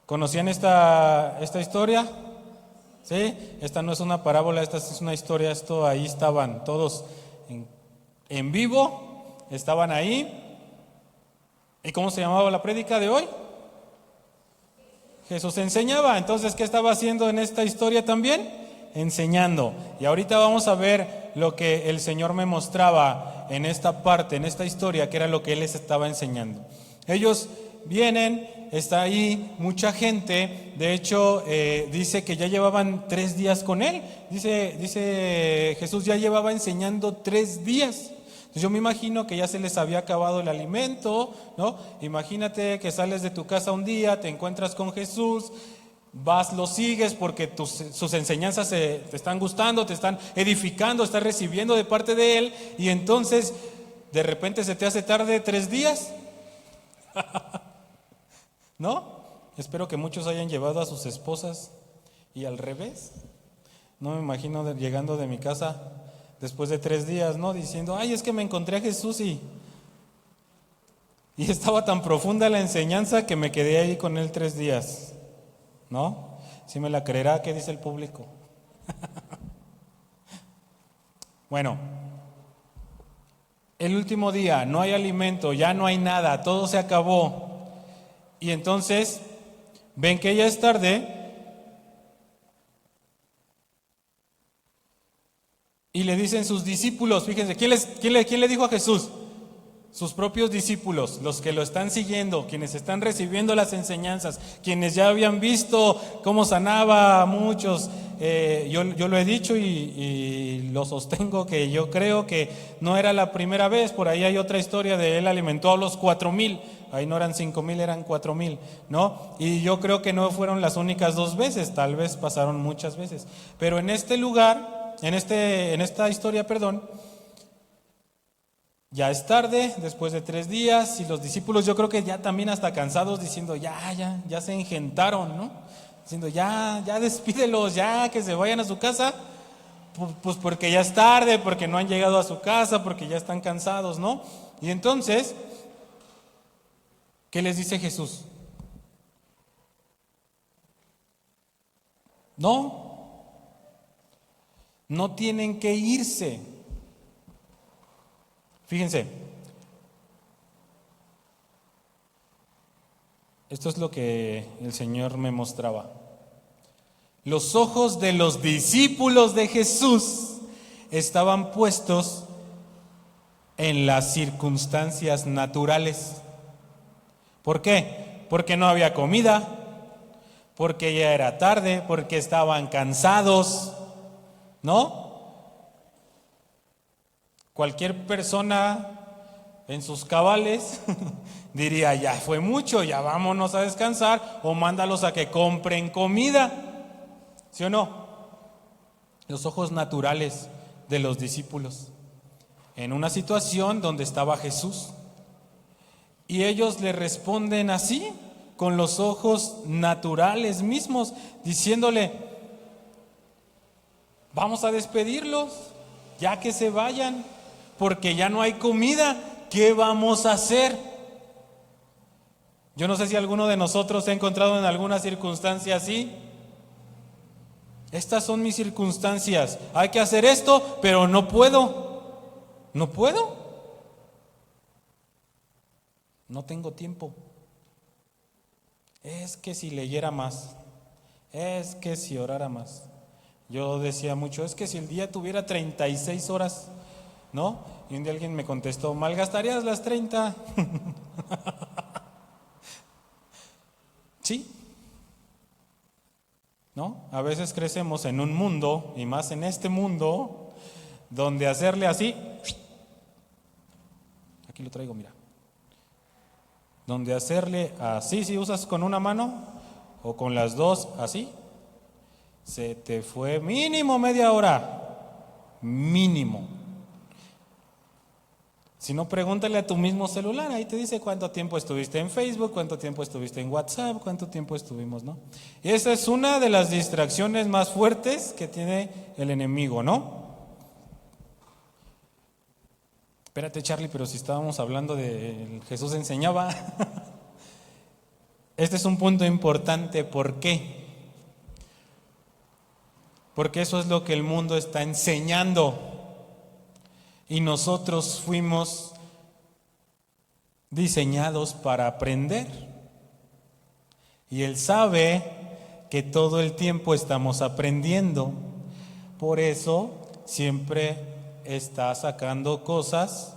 Speaker 1: ¿Conocían esta historia? ¿Sí? Esta no es una parábola, esta es una historia. Esto ahí estaban todos en vivo, estaban ahí. ¿Y cómo se llamaba la prédica de hoy? Jesús enseñaba. Entonces, ¿qué estaba haciendo en esta historia también? Enseñando. Y ahorita vamos a ver lo que el Señor me mostraba en esta parte, en esta historia, que era lo que Él les estaba enseñando. Ellos vienen está ahí mucha gente. De hecho, dice que ya llevaban 3 días con él. Dice Jesús ya llevaba enseñando 3 días. Entonces yo me imagino que ya se les había acabado el alimento, ¿no? Imagínate que sales de tu casa un día, te encuentras con Jesús, vas, lo sigues porque sus enseñanzas te están gustando, te están edificando, estás recibiendo de parte de Él, y entonces de repente se te hace tarde 3 días, ¿no? Espero que muchos hayan llevado a sus esposas y al revés. No me imagino llegando de mi casa después de 3 días, ¿no? Diciendo, ay, es que me encontré a Jesús y estaba tan profunda la enseñanza que me quedé ahí con Él 3 días, ¿no? ¿Sí me la creerá? ¿Qué dice el público? Bueno, el último día, no hay alimento, ya no hay nada, todo se acabó. Y entonces, ven que ya es tarde y le dicen sus discípulos, fíjense, ¿quién le dijo a Jesús? Sus propios discípulos, los que lo están siguiendo, quienes están recibiendo las enseñanzas, quienes ya habían visto cómo sanaba a muchos. Yo lo he dicho y lo sostengo, que yo creo que no era la primera vez. Por ahí hay otra historia de él alimentó a los 4,000, ahí no eran 5,000, eran 4,000, ¿no? Y yo creo que no fueron las únicas 2 veces, tal vez pasaron muchas veces. Pero en este lugar, en esta historia, ya es tarde, después de 3 días, y los discípulos yo creo que ya también hasta cansados, diciendo, ya se engentaron, ¿no? Diciendo, ya despídelos, ya que se vayan a su casa, pues porque ya es tarde, porque no han llegado a su casa, porque ya están cansados, ¿no? Y entonces, ¿qué les dice Jesús? No tienen que irse. Fíjense, esto es lo que el Señor me mostraba. Los ojos de los discípulos de Jesús estaban puestos en las circunstancias naturales. ¿Por qué? Porque no había comida, porque ya era tarde, porque estaban cansados, ¿no? Cualquier persona en sus cabales diría, ya fue mucho, ya vámonos a descansar, o mándalos a que compren comida, ¿sí o no? Los ojos naturales de los discípulos, en una situación donde estaba Jesús, y ellos le responden así, con los ojos naturales mismos, diciéndole, vamos a despedirlos, ya que se vayan, porque ya no hay comida, ¿qué vamos a hacer? Yo no sé si alguno de nosotros se ha encontrado en alguna circunstancia así. Estas son mis circunstancias, hay que hacer esto, pero no puedo, no tengo tiempo. Es que si leyera más, es que si orara más. Yo decía mucho, es que si el día tuviera 36 horas, ¿no? Y un día alguien me contestó, ¿malgastarías las 30? Sí, ¿no? A veces crecemos en un mundo, y más en este mundo, donde hacerle así, aquí lo traigo, mira, donde hacerle así, si usas con una mano o con las dos así, se te fue mínimo media hora, mínimo. Si no, pregúntale a tu mismo celular, ahí te dice cuánto tiempo estuviste en Facebook, cuánto tiempo estuviste en WhatsApp, cuánto tiempo estuvimos, ¿no? Y esa es una de las distracciones más fuertes que tiene el enemigo, ¿no? Espérate, Charlie, pero si estábamos hablando de Jesús enseñaba. Este es un punto importante, ¿por qué? Porque eso es lo que el mundo está enseñando. Y nosotros fuimos diseñados para aprender. Y Él sabe que todo el tiempo estamos aprendiendo. Por eso siempre está sacando cosas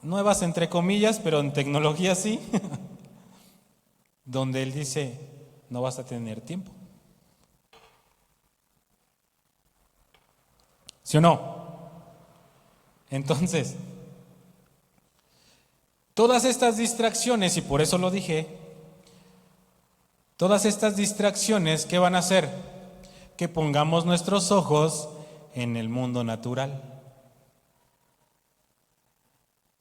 Speaker 1: nuevas, entre comillas, pero en tecnología sí. donde Él dice, no vas a tener tiempo. ¿Sí o no? Entonces, todas estas distracciones, y por eso lo dije, todas estas distracciones, ¿qué van a hacer? Que pongamos nuestros ojos en el mundo natural,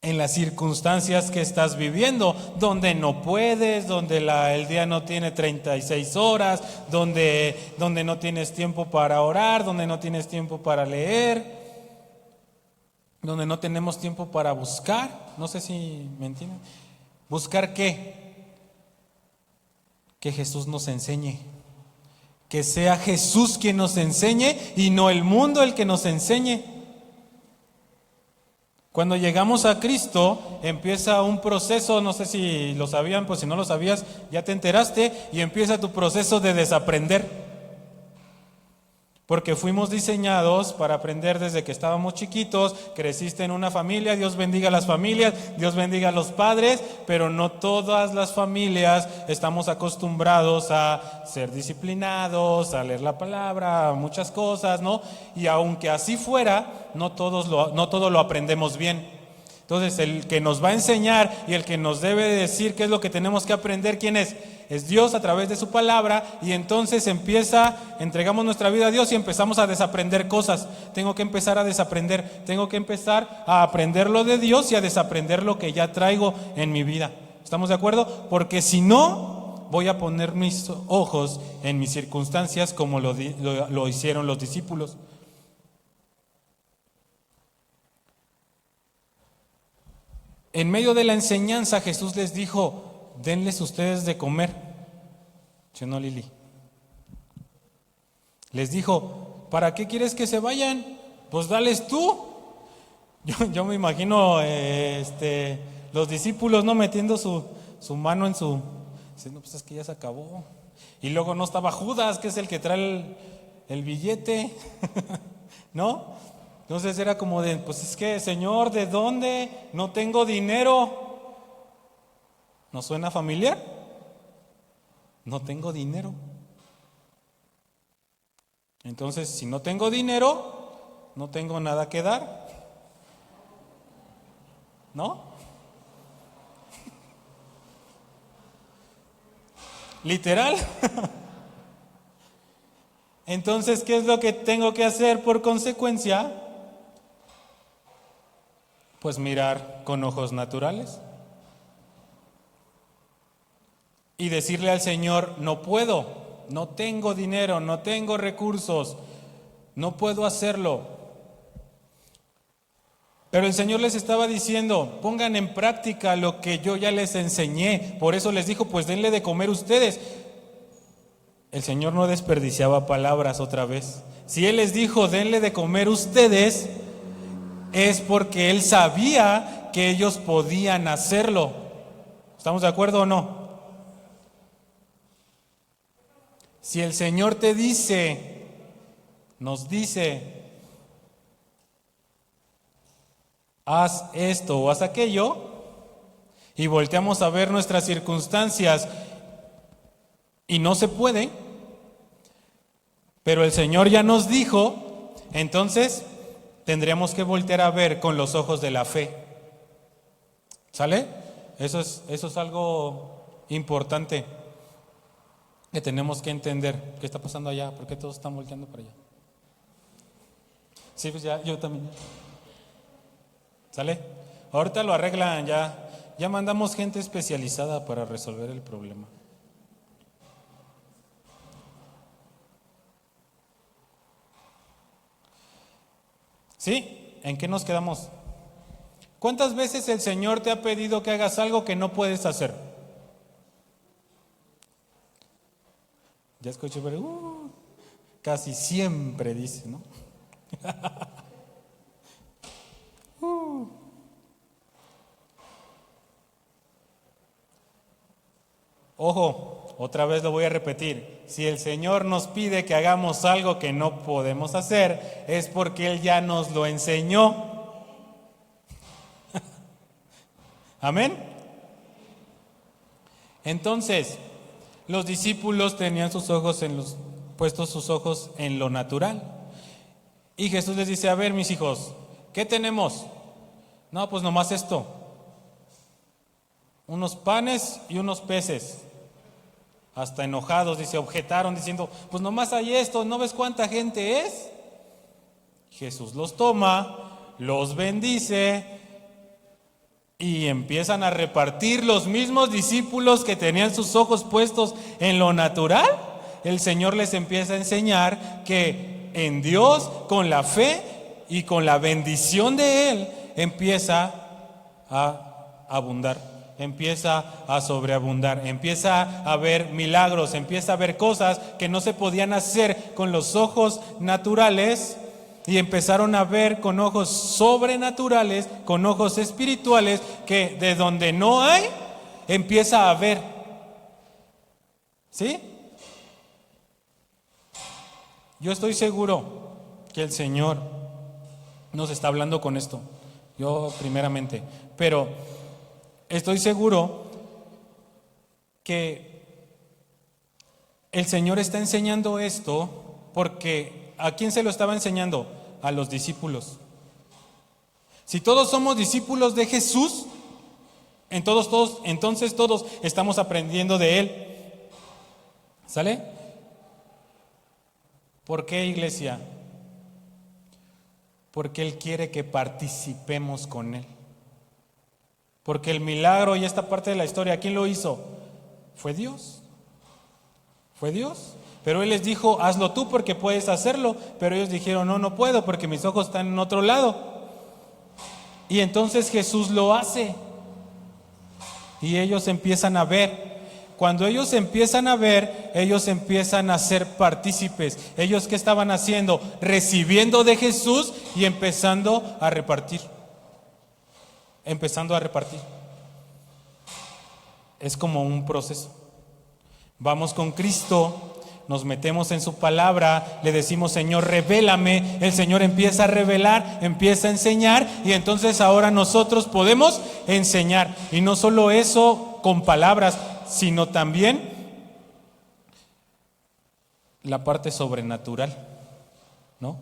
Speaker 1: en las circunstancias que estás viviendo, donde no puedes, donde el día no tiene 36 horas, donde no tienes tiempo para orar, donde no tienes tiempo para leer, donde no tenemos tiempo para buscar. No sé si me entienden. ¿Buscar qué? Que Jesús nos enseñe. Que sea Jesús quien nos enseñe y no el mundo el que nos enseñe. Cuando llegamos a Cristo, empieza un proceso, no sé si lo sabían, pues si no lo sabías, ya te enteraste, y empieza tu proceso de desaprender. Porque fuimos diseñados para aprender desde que estábamos chiquitos. Creciste en una familia, Dios bendiga a las familias, Dios bendiga a los padres, pero no todas las familias estamos acostumbrados a ser disciplinados, a leer la palabra, a muchas cosas, ¿no? Y aunque así fuera, no todo lo aprendemos bien. Entonces, el que nos va a enseñar y el que nos debe decir qué es lo que tenemos que aprender, ¿quién es? Es Dios a través de su palabra, y entonces entregamos nuestra vida a Dios y empezamos a desaprender cosas. Tengo que empezar a desaprender, tengo que empezar a aprender lo de Dios y a desaprender lo que ya traigo en mi vida. ¿Estamos de acuerdo? Porque si no, voy a poner mis ojos en mis circunstancias como lo hicieron los discípulos. En medio de la enseñanza, Jesús les dijo, denles ustedes de comer. ¿Sí o no, Lili? Les dijo, ¿para qué quieres que se vayan? Pues dales tú. Yo me imagino los discípulos no metiendo su mano en su... Diciendo, pues es que ya se acabó. Y luego no estaba Judas, que es el que trae el billete, ¿no? Entonces era como de, pues es que, Señor, ¿de dónde? No tengo dinero. ¿No suena familiar? No tengo dinero. Entonces, si no tengo dinero, no tengo nada que dar. ¿No? Literal. Entonces, ¿qué es lo que tengo que hacer por consecuencia? Pues mirar con ojos naturales y decirle al Señor, no puedo, no tengo dinero, no tengo recursos, no puedo hacerlo. Pero el Señor les estaba diciendo, pongan en práctica lo que yo ya les enseñé. Por eso les dijo, pues denle de comer ustedes. El Señor no desperdiciaba palabras otra vez. Si Él les dijo, denle de comer ustedes, es porque Él sabía que ellos podían hacerlo. ¿Estamos de acuerdo o no? Si el Señor te dice, nos dice, haz esto o haz aquello, y volteamos a ver nuestras circunstancias y no se puede, pero el Señor ya nos dijo, entonces tendríamos que voltear a ver con los ojos de la fe. ¿Sale? Eso es algo importante que tenemos que entender. ¿Qué está pasando allá? ¿Por qué todos están volteando para allá? Sí, pues ya, yo también. ¿Sale? Ahorita lo arreglan ya. Ya mandamos gente especializada para resolver el problema. ¿Sí? ¿En qué nos quedamos? ¿Cuántas veces el Señor te ha pedido que hagas algo que no puedes hacer? Ya escuché, pero casi siempre dice, ¿no? Ojo, otra vez lo voy a repetir. Si el Señor nos pide que hagamos algo que no podemos hacer, es porque Él ya nos lo enseñó. ¿Amén? Entonces, Los discípulos tenían puestos sus ojos en lo natural. Y Jesús les dice, a ver, mis hijos, ¿qué tenemos? No, pues nomás esto. Unos panes y unos peces. Hasta enojados, dice, objetaron diciendo, pues nomás hay esto, ¿no ves cuánta gente es? Jesús los toma, los bendice y empiezan a repartir los mismos discípulos que tenían sus ojos puestos en lo natural. El Señor les empieza a enseñar que en Dios, con la fe y con la bendición de Él, empieza a abundar, empieza a sobreabundar, empieza a ver milagros, empieza a ver cosas que no se podían hacer con los ojos naturales. Y empezaron a ver con ojos sobrenaturales, con ojos espirituales, que de donde no hay, empieza a ver. ¿Sí? Yo estoy seguro que el Señor nos está hablando con esto. Yo primeramente. Pero estoy seguro que el Señor está enseñando esto porque ¿a quién se lo estaba enseñando? A los discípulos. Si todos somos discípulos de Jesús, entonces todos estamos aprendiendo de Él. ¿Sale? ¿Por qué, iglesia? Porque Él quiere que participemos con Él. Porque el milagro y esta parte de la historia, ¿quién lo hizo? Fue Dios. Fue Dios. Pero Él les dijo, hazlo tú porque puedes hacerlo. Pero ellos dijeron, no puedo porque mis ojos están en otro lado. Y entonces Jesús lo hace. Y ellos empiezan a ver. Cuando ellos empiezan a ver, ellos empiezan a ser partícipes. ¿Ellos qué estaban haciendo? Recibiendo de Jesús y empezando a repartir. Empezando a repartir. Es como un proceso. Vamos con Cristo. Nos metemos en su palabra, le decimos, Señor, revélame. El Señor empieza a revelar, empieza a enseñar, y entonces ahora nosotros podemos enseñar. Y no solo eso con palabras, sino también la parte sobrenatural, ¿no?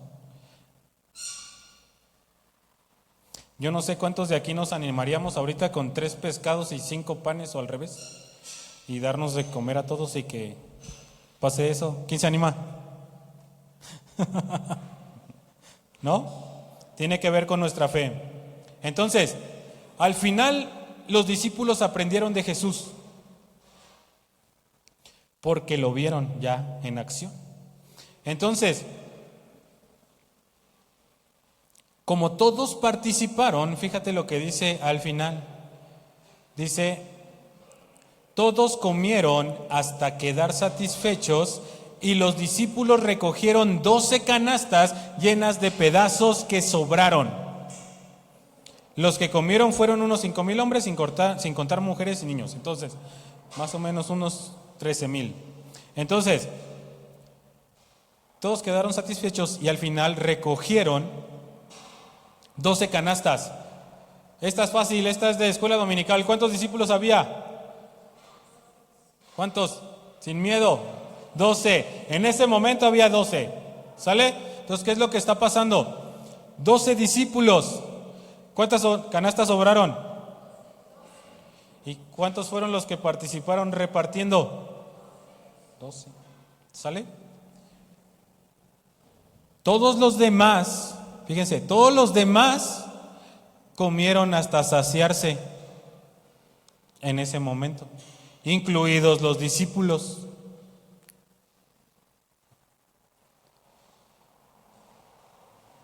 Speaker 1: Yo no sé cuántos de aquí nos animaríamos ahorita con 3 pescados y 5 panes o al revés, y darnos de comer a todos y que pase eso. ¿Quién se anima? ¿No? Tiene que ver con nuestra fe. Entonces, al final los discípulos aprendieron de Jesús porque lo vieron ya en acción. Entonces, como todos participaron, fíjate lo que dice al final. Dice, todos comieron hasta quedar satisfechos y los discípulos recogieron 12 canastas llenas de pedazos que sobraron. Los que comieron fueron unos 5,000 hombres sin contar mujeres y niños. Entonces, más o menos unos 13,000. Entonces, todos quedaron satisfechos y al final recogieron 12 canastas. Esta es fácil, esta es de escuela dominical. ¿Cuántos discípulos había? ¿Cuántos? Sin miedo. 12. En ese momento había 12. ¿Sale? Entonces, ¿qué es lo que está pasando? 12 discípulos. ¿Cuántas canastas sobraron? ¿Y cuántos fueron los que participaron repartiendo? 12. ¿Sale? Todos los demás, fíjense, todos los demás comieron hasta saciarse en ese momento, incluidos los discípulos.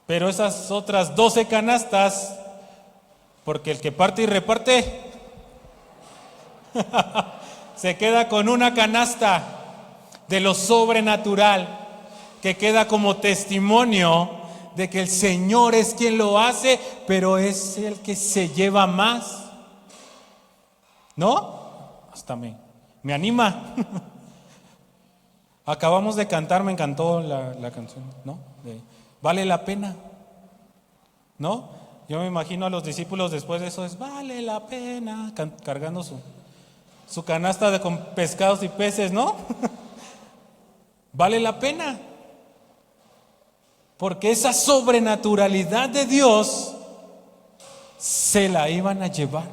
Speaker 1: Pero esas otras 12 canastas, porque el que parte y reparte se queda con una canasta de lo sobrenatural, que queda como testimonio de que el Señor es quien lo hace, pero es el que se lleva más. ¿No? Hasta me anima. Acabamos de cantar, me encantó la canción, ¿no? Vale la pena, ¿no? Yo me imagino a los discípulos después de eso, vale la pena, cargando su canasta con pescados y peces, ¿no? Vale la pena. Porque esa sobrenaturalidad de Dios se la iban a llevar.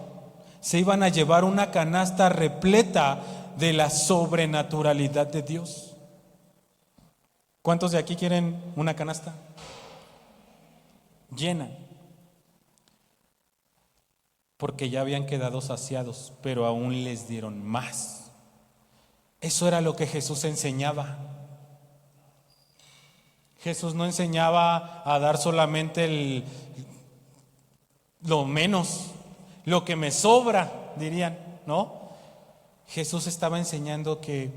Speaker 1: Se iban a llevar una canasta repleta de la sobrenaturalidad de Dios. ¿Cuántos de aquí quieren una canasta llena? Porque ya habían quedado saciados, pero aún les dieron más. Eso era lo que Jesús enseñaba. Jesús no enseñaba a dar solamente lo menos, lo que me sobra, dirían, ¿no? Jesús estaba enseñando que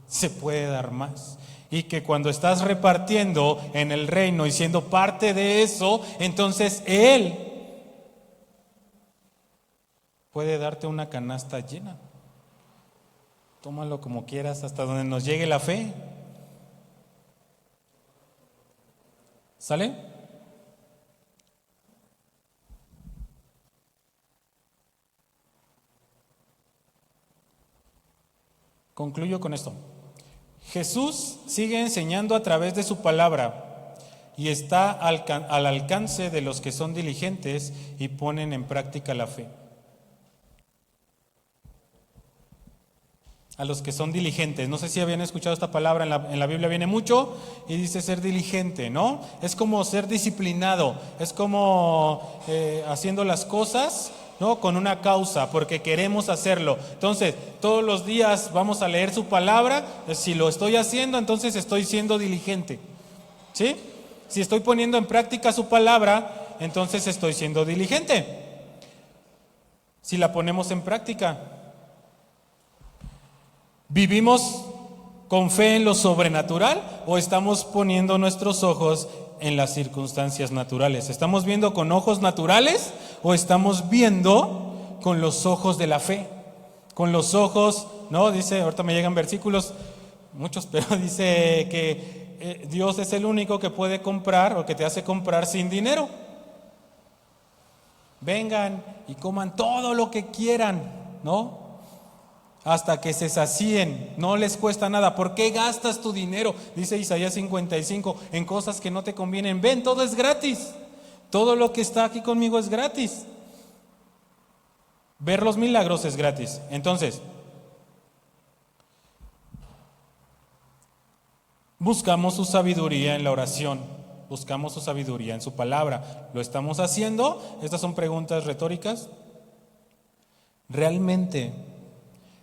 Speaker 1: se puede dar más. Y que cuando estás repartiendo en el reino y siendo parte de eso, entonces Él puede darte una canasta llena. Tómalo como quieras, hasta donde nos llegue la fe. ¿Sale? Concluyo con esto. Jesús sigue enseñando a través de su palabra y está al alcance de los que son diligentes y ponen en práctica la fe. A los que son diligentes. No sé si habían escuchado esta palabra, en la Biblia viene mucho y dice ser diligente, ¿no? Es como ser disciplinado, es como haciendo las cosas, ¿no? Con una causa, porque queremos hacerlo. Entonces, todos los días vamos a leer su palabra. Si lo estoy haciendo, entonces estoy siendo diligente, ¿sí? Si estoy poniendo en práctica su palabra, entonces estoy siendo diligente. Si la ponemos en práctica, ¿vivimos con fe en lo sobrenatural o estamos poniendo nuestros ojos en las circunstancias naturales? ¿Estamos viendo con ojos naturales o estamos viendo con los ojos de la fe? Con los ojos, ¿no? Dice, ahorita me llegan versículos, muchos, pero dice que Dios es el único que puede comprar o que te hace comprar sin dinero. Vengan y coman todo lo que quieran, ¿no? Hasta que se sacíen, no les cuesta nada. ¿Por qué gastas tu dinero? Dice Isaías 55, en cosas que no te convienen. Ven, todo es gratis. Todo lo que está aquí conmigo es gratis. Ver los milagros es gratis. Entonces, buscamos su sabiduría en la oración, buscamos su sabiduría en su palabra. ¿Lo estamos haciendo? Estas son preguntas retóricas. ¿Realmente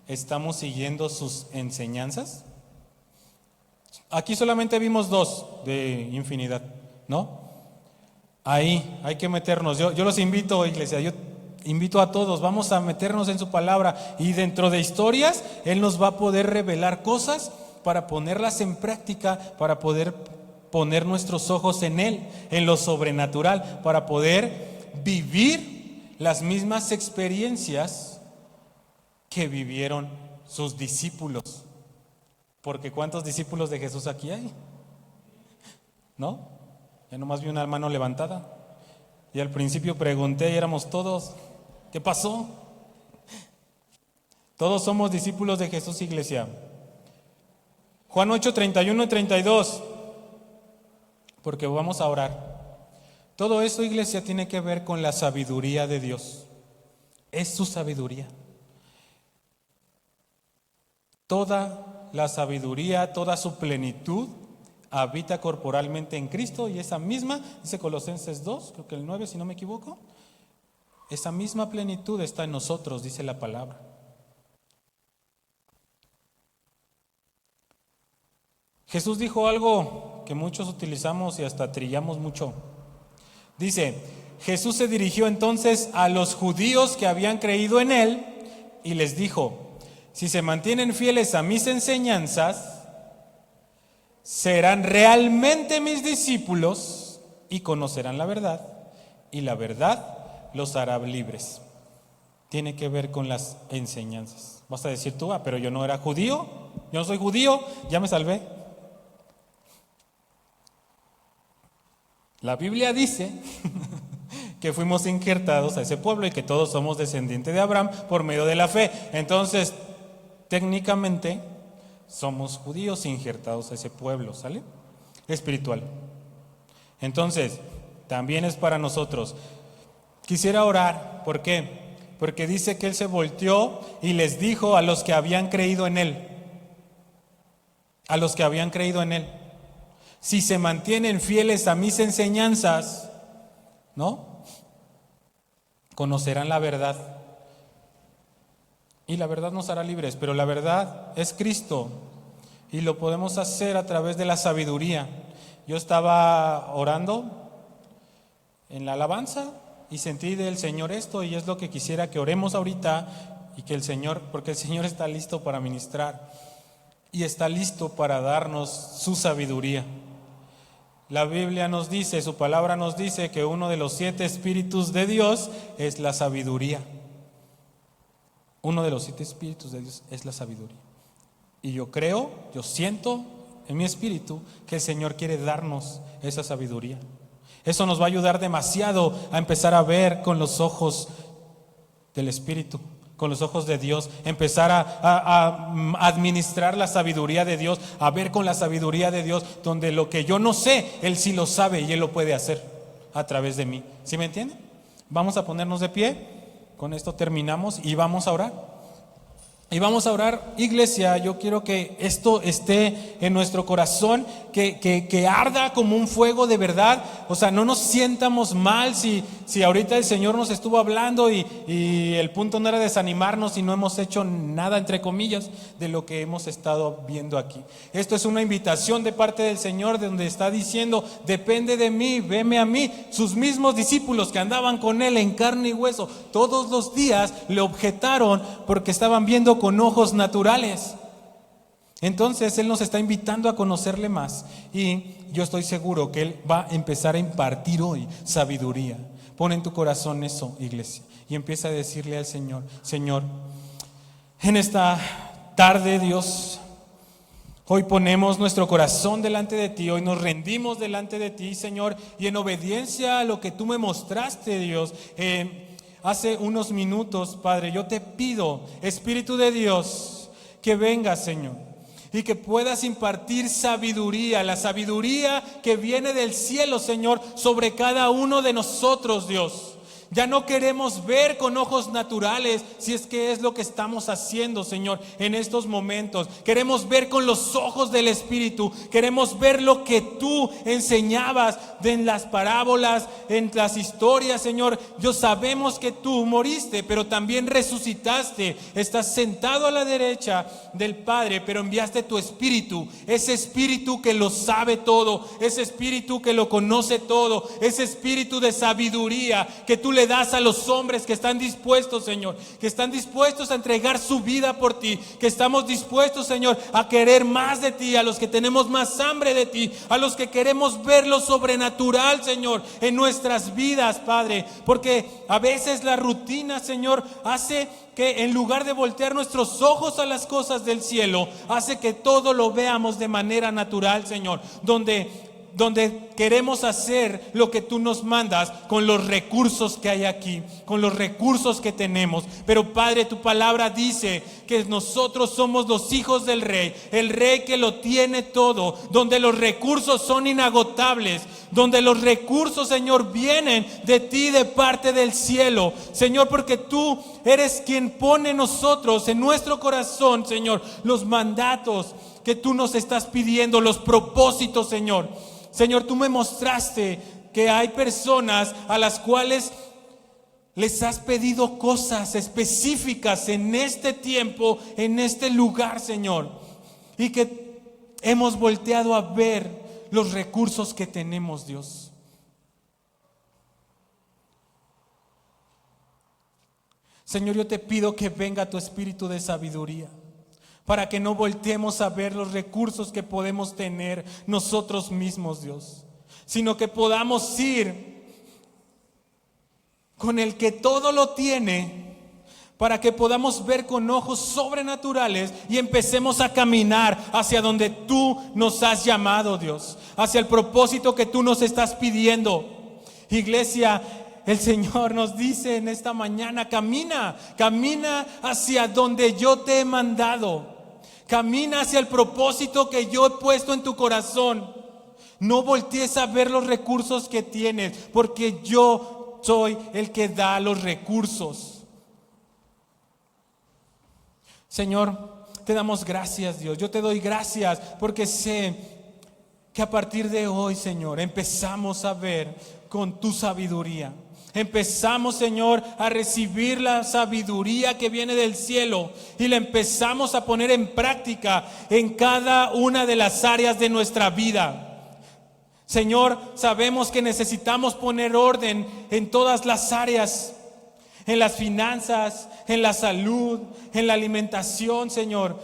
Speaker 1: estamos siguiendo sus enseñanzas? Aquí solamente vimos 2 de infinidad, ¿no? Ahí hay que meternos. Yo los invito, iglesia, yo invito a todos, vamos a meternos en su palabra y dentro de historias Él nos va a poder revelar cosas para ponerlas en práctica, para poder poner nuestros ojos en Él, en lo sobrenatural, para poder vivir las mismas experiencias que vivieron sus discípulos. Porque ¿cuántos discípulos de Jesús aquí hay? ¿No? Ya nomás vi una mano levantada. Y al principio pregunté y éramos todos. ¿Qué pasó? Todos somos discípulos de Jesús, iglesia. Juan 8, 31 y 32. Porque vamos a orar. Todo eso, iglesia, tiene que ver con la sabiduría de Dios. Es su sabiduría. Toda la sabiduría, toda su plenitud habita corporalmente en Cristo, y esa misma, dice Colosenses 2, creo que el 9 si no me equivoco, esa misma plenitud está en nosotros, dice la palabra. Jesús dijo algo que muchos utilizamos y hasta trillamos mucho. Dice, Jesús se dirigió entonces a los judíos que habían creído en Él y les dijo: si se mantienen fieles a mis enseñanzas, serán realmente mis discípulos y conocerán la verdad, y la verdad los hará libres. Tiene que ver con las enseñanzas. Vas a decir tú, pero yo no era judío, yo no soy judío, ya me salvé. La Biblia dice que fuimos injertados a ese pueblo y que todos somos descendientes de Abraham por medio de la fe. Entonces, técnicamente somos judíos injertados a ese pueblo, ¿sale? Espiritual. Entonces, también es para nosotros. Quisiera orar, ¿por qué? Porque dice que Él se volteó y les dijo a los que habían creído en Él, a los que habían creído en Él, si se mantienen fieles a mis enseñanzas, ¿no? Conocerán la verdad. Y la verdad nos hará libres, pero la verdad es Cristo. Y lo podemos hacer a través de la sabiduría. Yo estaba orando en la alabanza y sentí del Señor esto, y es lo que quisiera que oremos ahorita, y que el Señor, porque el Señor está listo para ministrar y está listo para darnos su sabiduría. La Biblia nos dice, su palabra nos dice que uno de los 7 espíritus de Dios es la sabiduría. Uno de los 7 espíritus de Dios es la sabiduría. Y yo creo, yo siento en mi espíritu que el Señor quiere darnos esa sabiduría. Eso nos va a ayudar demasiado a empezar a ver con los ojos del Espíritu, con los ojos de Dios, empezar a administrar la sabiduría de Dios, a ver con la sabiduría de Dios, donde lo que yo no sé, Él sí lo sabe y Él lo puede hacer a través de mí. ¿Sí me entienden? Vamos a ponernos de pie, con esto terminamos y vamos a orar. Y vamos a orar, iglesia. Yo quiero que esto esté en nuestro corazón, que arda como un fuego de verdad. O sea, no nos sientamos mal si ahorita el Señor nos estuvo hablando y el punto no era desanimarnos y no hemos hecho nada, entre comillas, de lo que hemos estado viendo aquí. Esto es una invitación de parte del Señor, donde está diciendo: depende de mí, veme a mí. Sus mismos discípulos que andaban con Él en carne y hueso todos los días le objetaron porque estaban viendo con ojos naturales. Entonces Él nos está invitando a conocerle más, y yo estoy seguro que Él va a empezar a impartir hoy sabiduría. Pon en tu corazón eso, iglesia, y empieza a decirle al Señor: Señor, en esta tarde, Dios, hoy ponemos nuestro corazón delante de ti, hoy nos rendimos delante de ti, Señor, y en obediencia a lo que tú me mostraste, Dios, hace unos minutos, Padre, yo te pido, Espíritu de Dios, que vengas, Señor, y que puedas impartir sabiduría, la sabiduría que viene del cielo, Señor, sobre cada uno de nosotros, Dios. Ya no queremos ver con ojos naturales, si es que es lo que estamos haciendo, Señor, en estos momentos. Queremos ver con los ojos del Espíritu. Queremos ver lo que tú enseñabas en las parábolas, en las historias, Señor. Yo sabemos que tú moriste, pero también resucitaste. Estás sentado a la derecha del Padre, pero enviaste tu Espíritu. Ese Espíritu que lo sabe todo, ese Espíritu que lo conoce todo, ese Espíritu de sabiduría que tú le das a los hombres que están dispuestos, Señor, que están dispuestos a entregar su vida por ti, que estamos dispuestos, Señor, a querer más de ti, a los que tenemos más hambre de ti, a los que queremos ver lo sobrenatural, Señor, en nuestras vidas, Padre, porque a veces la rutina, Señor, hace que en lugar de voltear nuestros ojos a las cosas del cielo, hace que todo lo veamos de manera natural, Señor, donde queremos hacer lo que tú nos mandas con los recursos que hay aquí, con los recursos que tenemos. Pero Padre, tu palabra dice que nosotros somos los hijos del Rey, el Rey que lo tiene todo, donde los recursos son inagotables, donde los recursos, Señor, vienen de ti, de parte del cielo, Señor, porque tú eres quien pone en nosotros, en nuestro corazón, Señor, los mandatos que tú nos estás pidiendo, los propósitos, Señor. Señor, tú me mostraste que hay personas a las cuales les has pedido cosas específicas en este tiempo, en este lugar, Señor, y que hemos volteado a ver los recursos que tenemos, Dios. Señor, yo te pido que venga tu espíritu de sabiduría, para que no volteemos a ver los recursos que podemos tener nosotros mismos, Dios, sino que podamos ir con el que todo lo tiene, para que podamos ver con ojos sobrenaturales y empecemos a caminar hacia donde tú nos has llamado, Dios, hacia el propósito que tú nos estás pidiendo. Iglesia, el Señor nos dice en esta mañana: camina hacia donde yo te he mandado. Camina hacia el propósito que yo he puesto en tu corazón. No voltees a ver los recursos que tienes, porque yo soy el que da los recursos. Señor, te damos gracias, Dios. Yo te doy gracias porque sé que a partir de hoy, Señor, empezamos a ver con tu sabiduría. Empezamos, Señor, a recibir la sabiduría que viene del cielo y la empezamos a poner en práctica en cada una de las áreas de nuestra vida. Señor, sabemos que necesitamos poner orden en todas las áreas, en las finanzas, en la salud, en la alimentación, Señor.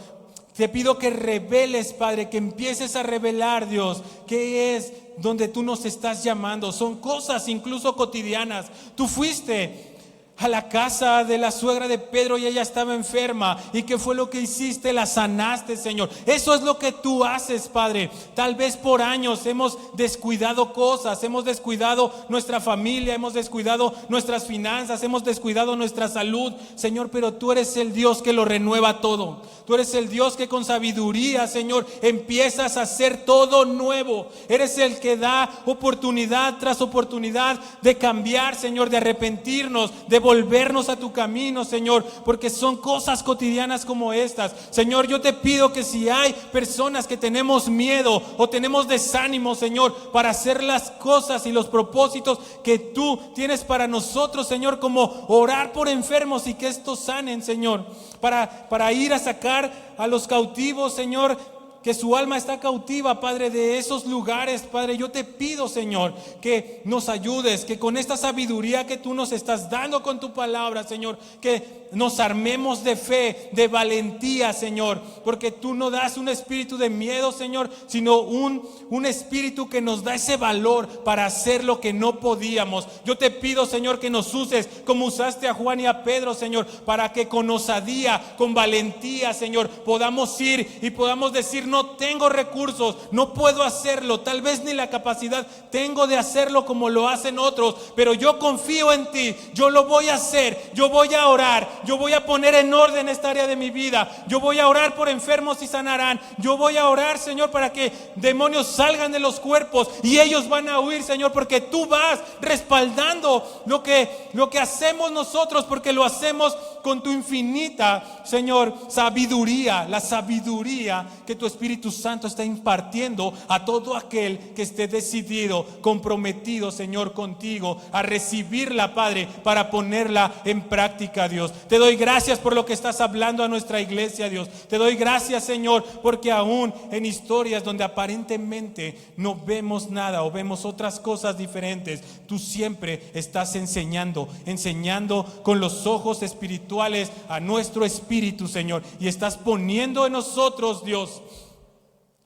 Speaker 1: Te pido que reveles, Padre, que empieces a revelar, Dios, qué es donde tú nos estás llamando. Son cosas incluso cotidianas. Tú fuiste a la casa de la suegra de Pedro y ella estaba enferma. ¿Y qué fue lo que hiciste? La sanaste, Señor. Eso es lo que tú haces, Padre. Tal vez por años hemos descuidado cosas, hemos descuidado nuestra familia, hemos descuidado nuestras finanzas, hemos descuidado nuestra salud, Señor, pero tú eres el Dios que lo renueva todo. Tú eres el Dios que con sabiduría, Señor, empiezas a hacer todo nuevo. Eres el que da oportunidad tras oportunidad de cambiar, Señor, de arrepentirnos, de volvernos a tu camino, Señor, porque son cosas cotidianas como estas. Señor, yo te pido que si hay personas que tenemos miedo o tenemos desánimo, Señor, para hacer las cosas y los propósitos que tú tienes para nosotros, Señor, como orar por enfermos y que estos sanen, Señor, para ir a sacar a los cautivos, Señor, que su alma está cautiva, Padre, de esos lugares, Padre. Yo te pido, Señor, que nos ayudes, que con esta sabiduría que tú nos estás dando con tu palabra, Señor, que nos armemos de fe, de valentía, Señor, porque tú no das un espíritu de miedo, Señor, sino un espíritu que nos da ese valor para hacer lo que no podíamos. Yo te pido, Señor, que nos uses como usaste a Juan y a Pedro, Señor, para que con osadía, con valentía, Señor, podamos ir y podamos decir: no tengo recursos, no puedo hacerlo, tal vez ni la capacidad tengo de hacerlo como lo hacen otros, pero yo confío en ti, yo lo voy a hacer, yo voy a orar, yo voy a poner en orden esta área de mi vida, yo voy a orar por enfermos y sanarán, yo voy a orar, Señor, para que demonios salgan de los cuerpos y ellos van a huir, Señor, porque tú vas respaldando lo que hacemos nosotros, porque lo hacemos con tu infinita, Señor, sabiduría, la sabiduría que tu Espíritu Santo está impartiendo a todo aquel que esté decidido, comprometido, Señor, contigo, a recibirla, Padre, para ponerla en práctica, Dios. Te doy gracias por lo que estás hablando a nuestra iglesia, Dios. Te doy gracias, Señor, porque aún en historias donde aparentemente no vemos nada o vemos otras cosas diferentes, tú siempre estás enseñando con los ojos espirituales a nuestro espíritu, Señor, y estás poniendo en nosotros, Dios,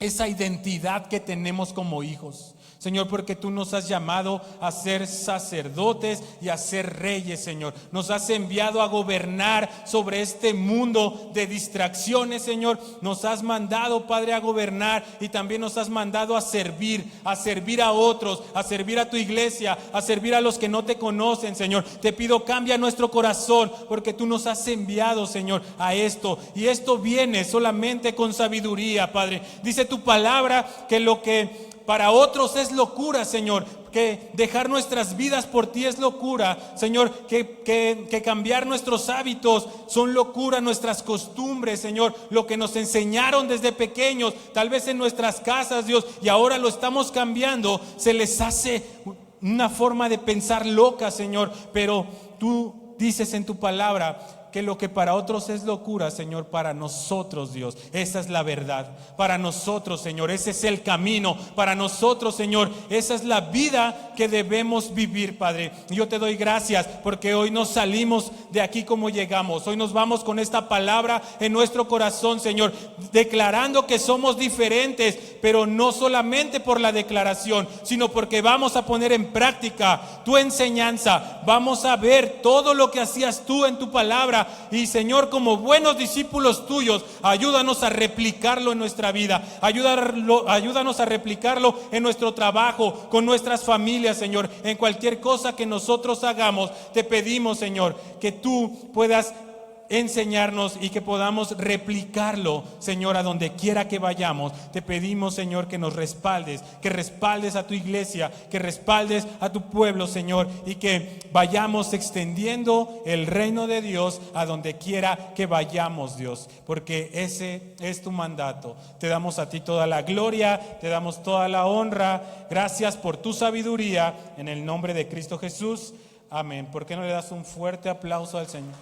Speaker 1: esa identidad que tenemos como hijos, Señor, porque tú nos has llamado a ser sacerdotes y a ser reyes, Señor. Nos has enviado a gobernar sobre este mundo de distracciones, Señor. Nos has mandado, Padre, a gobernar, y también nos has mandado a servir a otros, a servir a tu iglesia, a servir a los que no te conocen, Señor. Te pido, cambia nuestro corazón, porque tú nos has enviado, Señor, a esto. Y esto viene solamente con sabiduría, Padre. Dice tu palabra que lo que para otros es locura, Señor, que dejar nuestras vidas por ti es locura, Señor, que cambiar nuestros hábitos son locura, nuestras costumbres, Señor, lo que nos enseñaron desde pequeños, tal vez en nuestras casas, Dios, y ahora lo estamos cambiando, se les hace una forma de pensar loca, Señor, pero tú dices en tu palabra que lo que para otros es locura, Señor, para nosotros, Dios, esa es la verdad. Para nosotros, Señor, ese es el camino. Para nosotros, Señor, esa es la vida que debemos vivir, Padre. Yo te doy gracias porque hoy nos salimos de aquí como llegamos. Hoy nos vamos con esta palabra en nuestro corazón, Señor, declarando que somos diferentes, pero no solamente por la declaración, sino porque vamos a poner en práctica tu enseñanza. Vamos a ver todo lo que hacías tú en tu palabra Y Señor, como buenos discípulos tuyos, ayúdanos a replicarlo en nuestra vida. Ayúdanos a replicarlo en nuestro trabajo, con nuestras familias, Señor. En cualquier cosa que nosotros hagamos, te pedimos, Señor, que tú puedas enseñarnos y que podamos replicarlo, Señor, a donde quiera que vayamos. Te pedimos, Señor, que nos respaldes, que respaldes a tu iglesia, que respaldes a tu pueblo, Señor, y que vayamos extendiendo el reino de Dios a donde quiera que vayamos, Dios, porque ese es tu mandato. Te damos a ti toda la gloria, te damos toda la honra. Gracias por tu sabiduría, en el nombre de Cristo Jesús. Amén. ¿Por qué no le das un fuerte aplauso al Señor?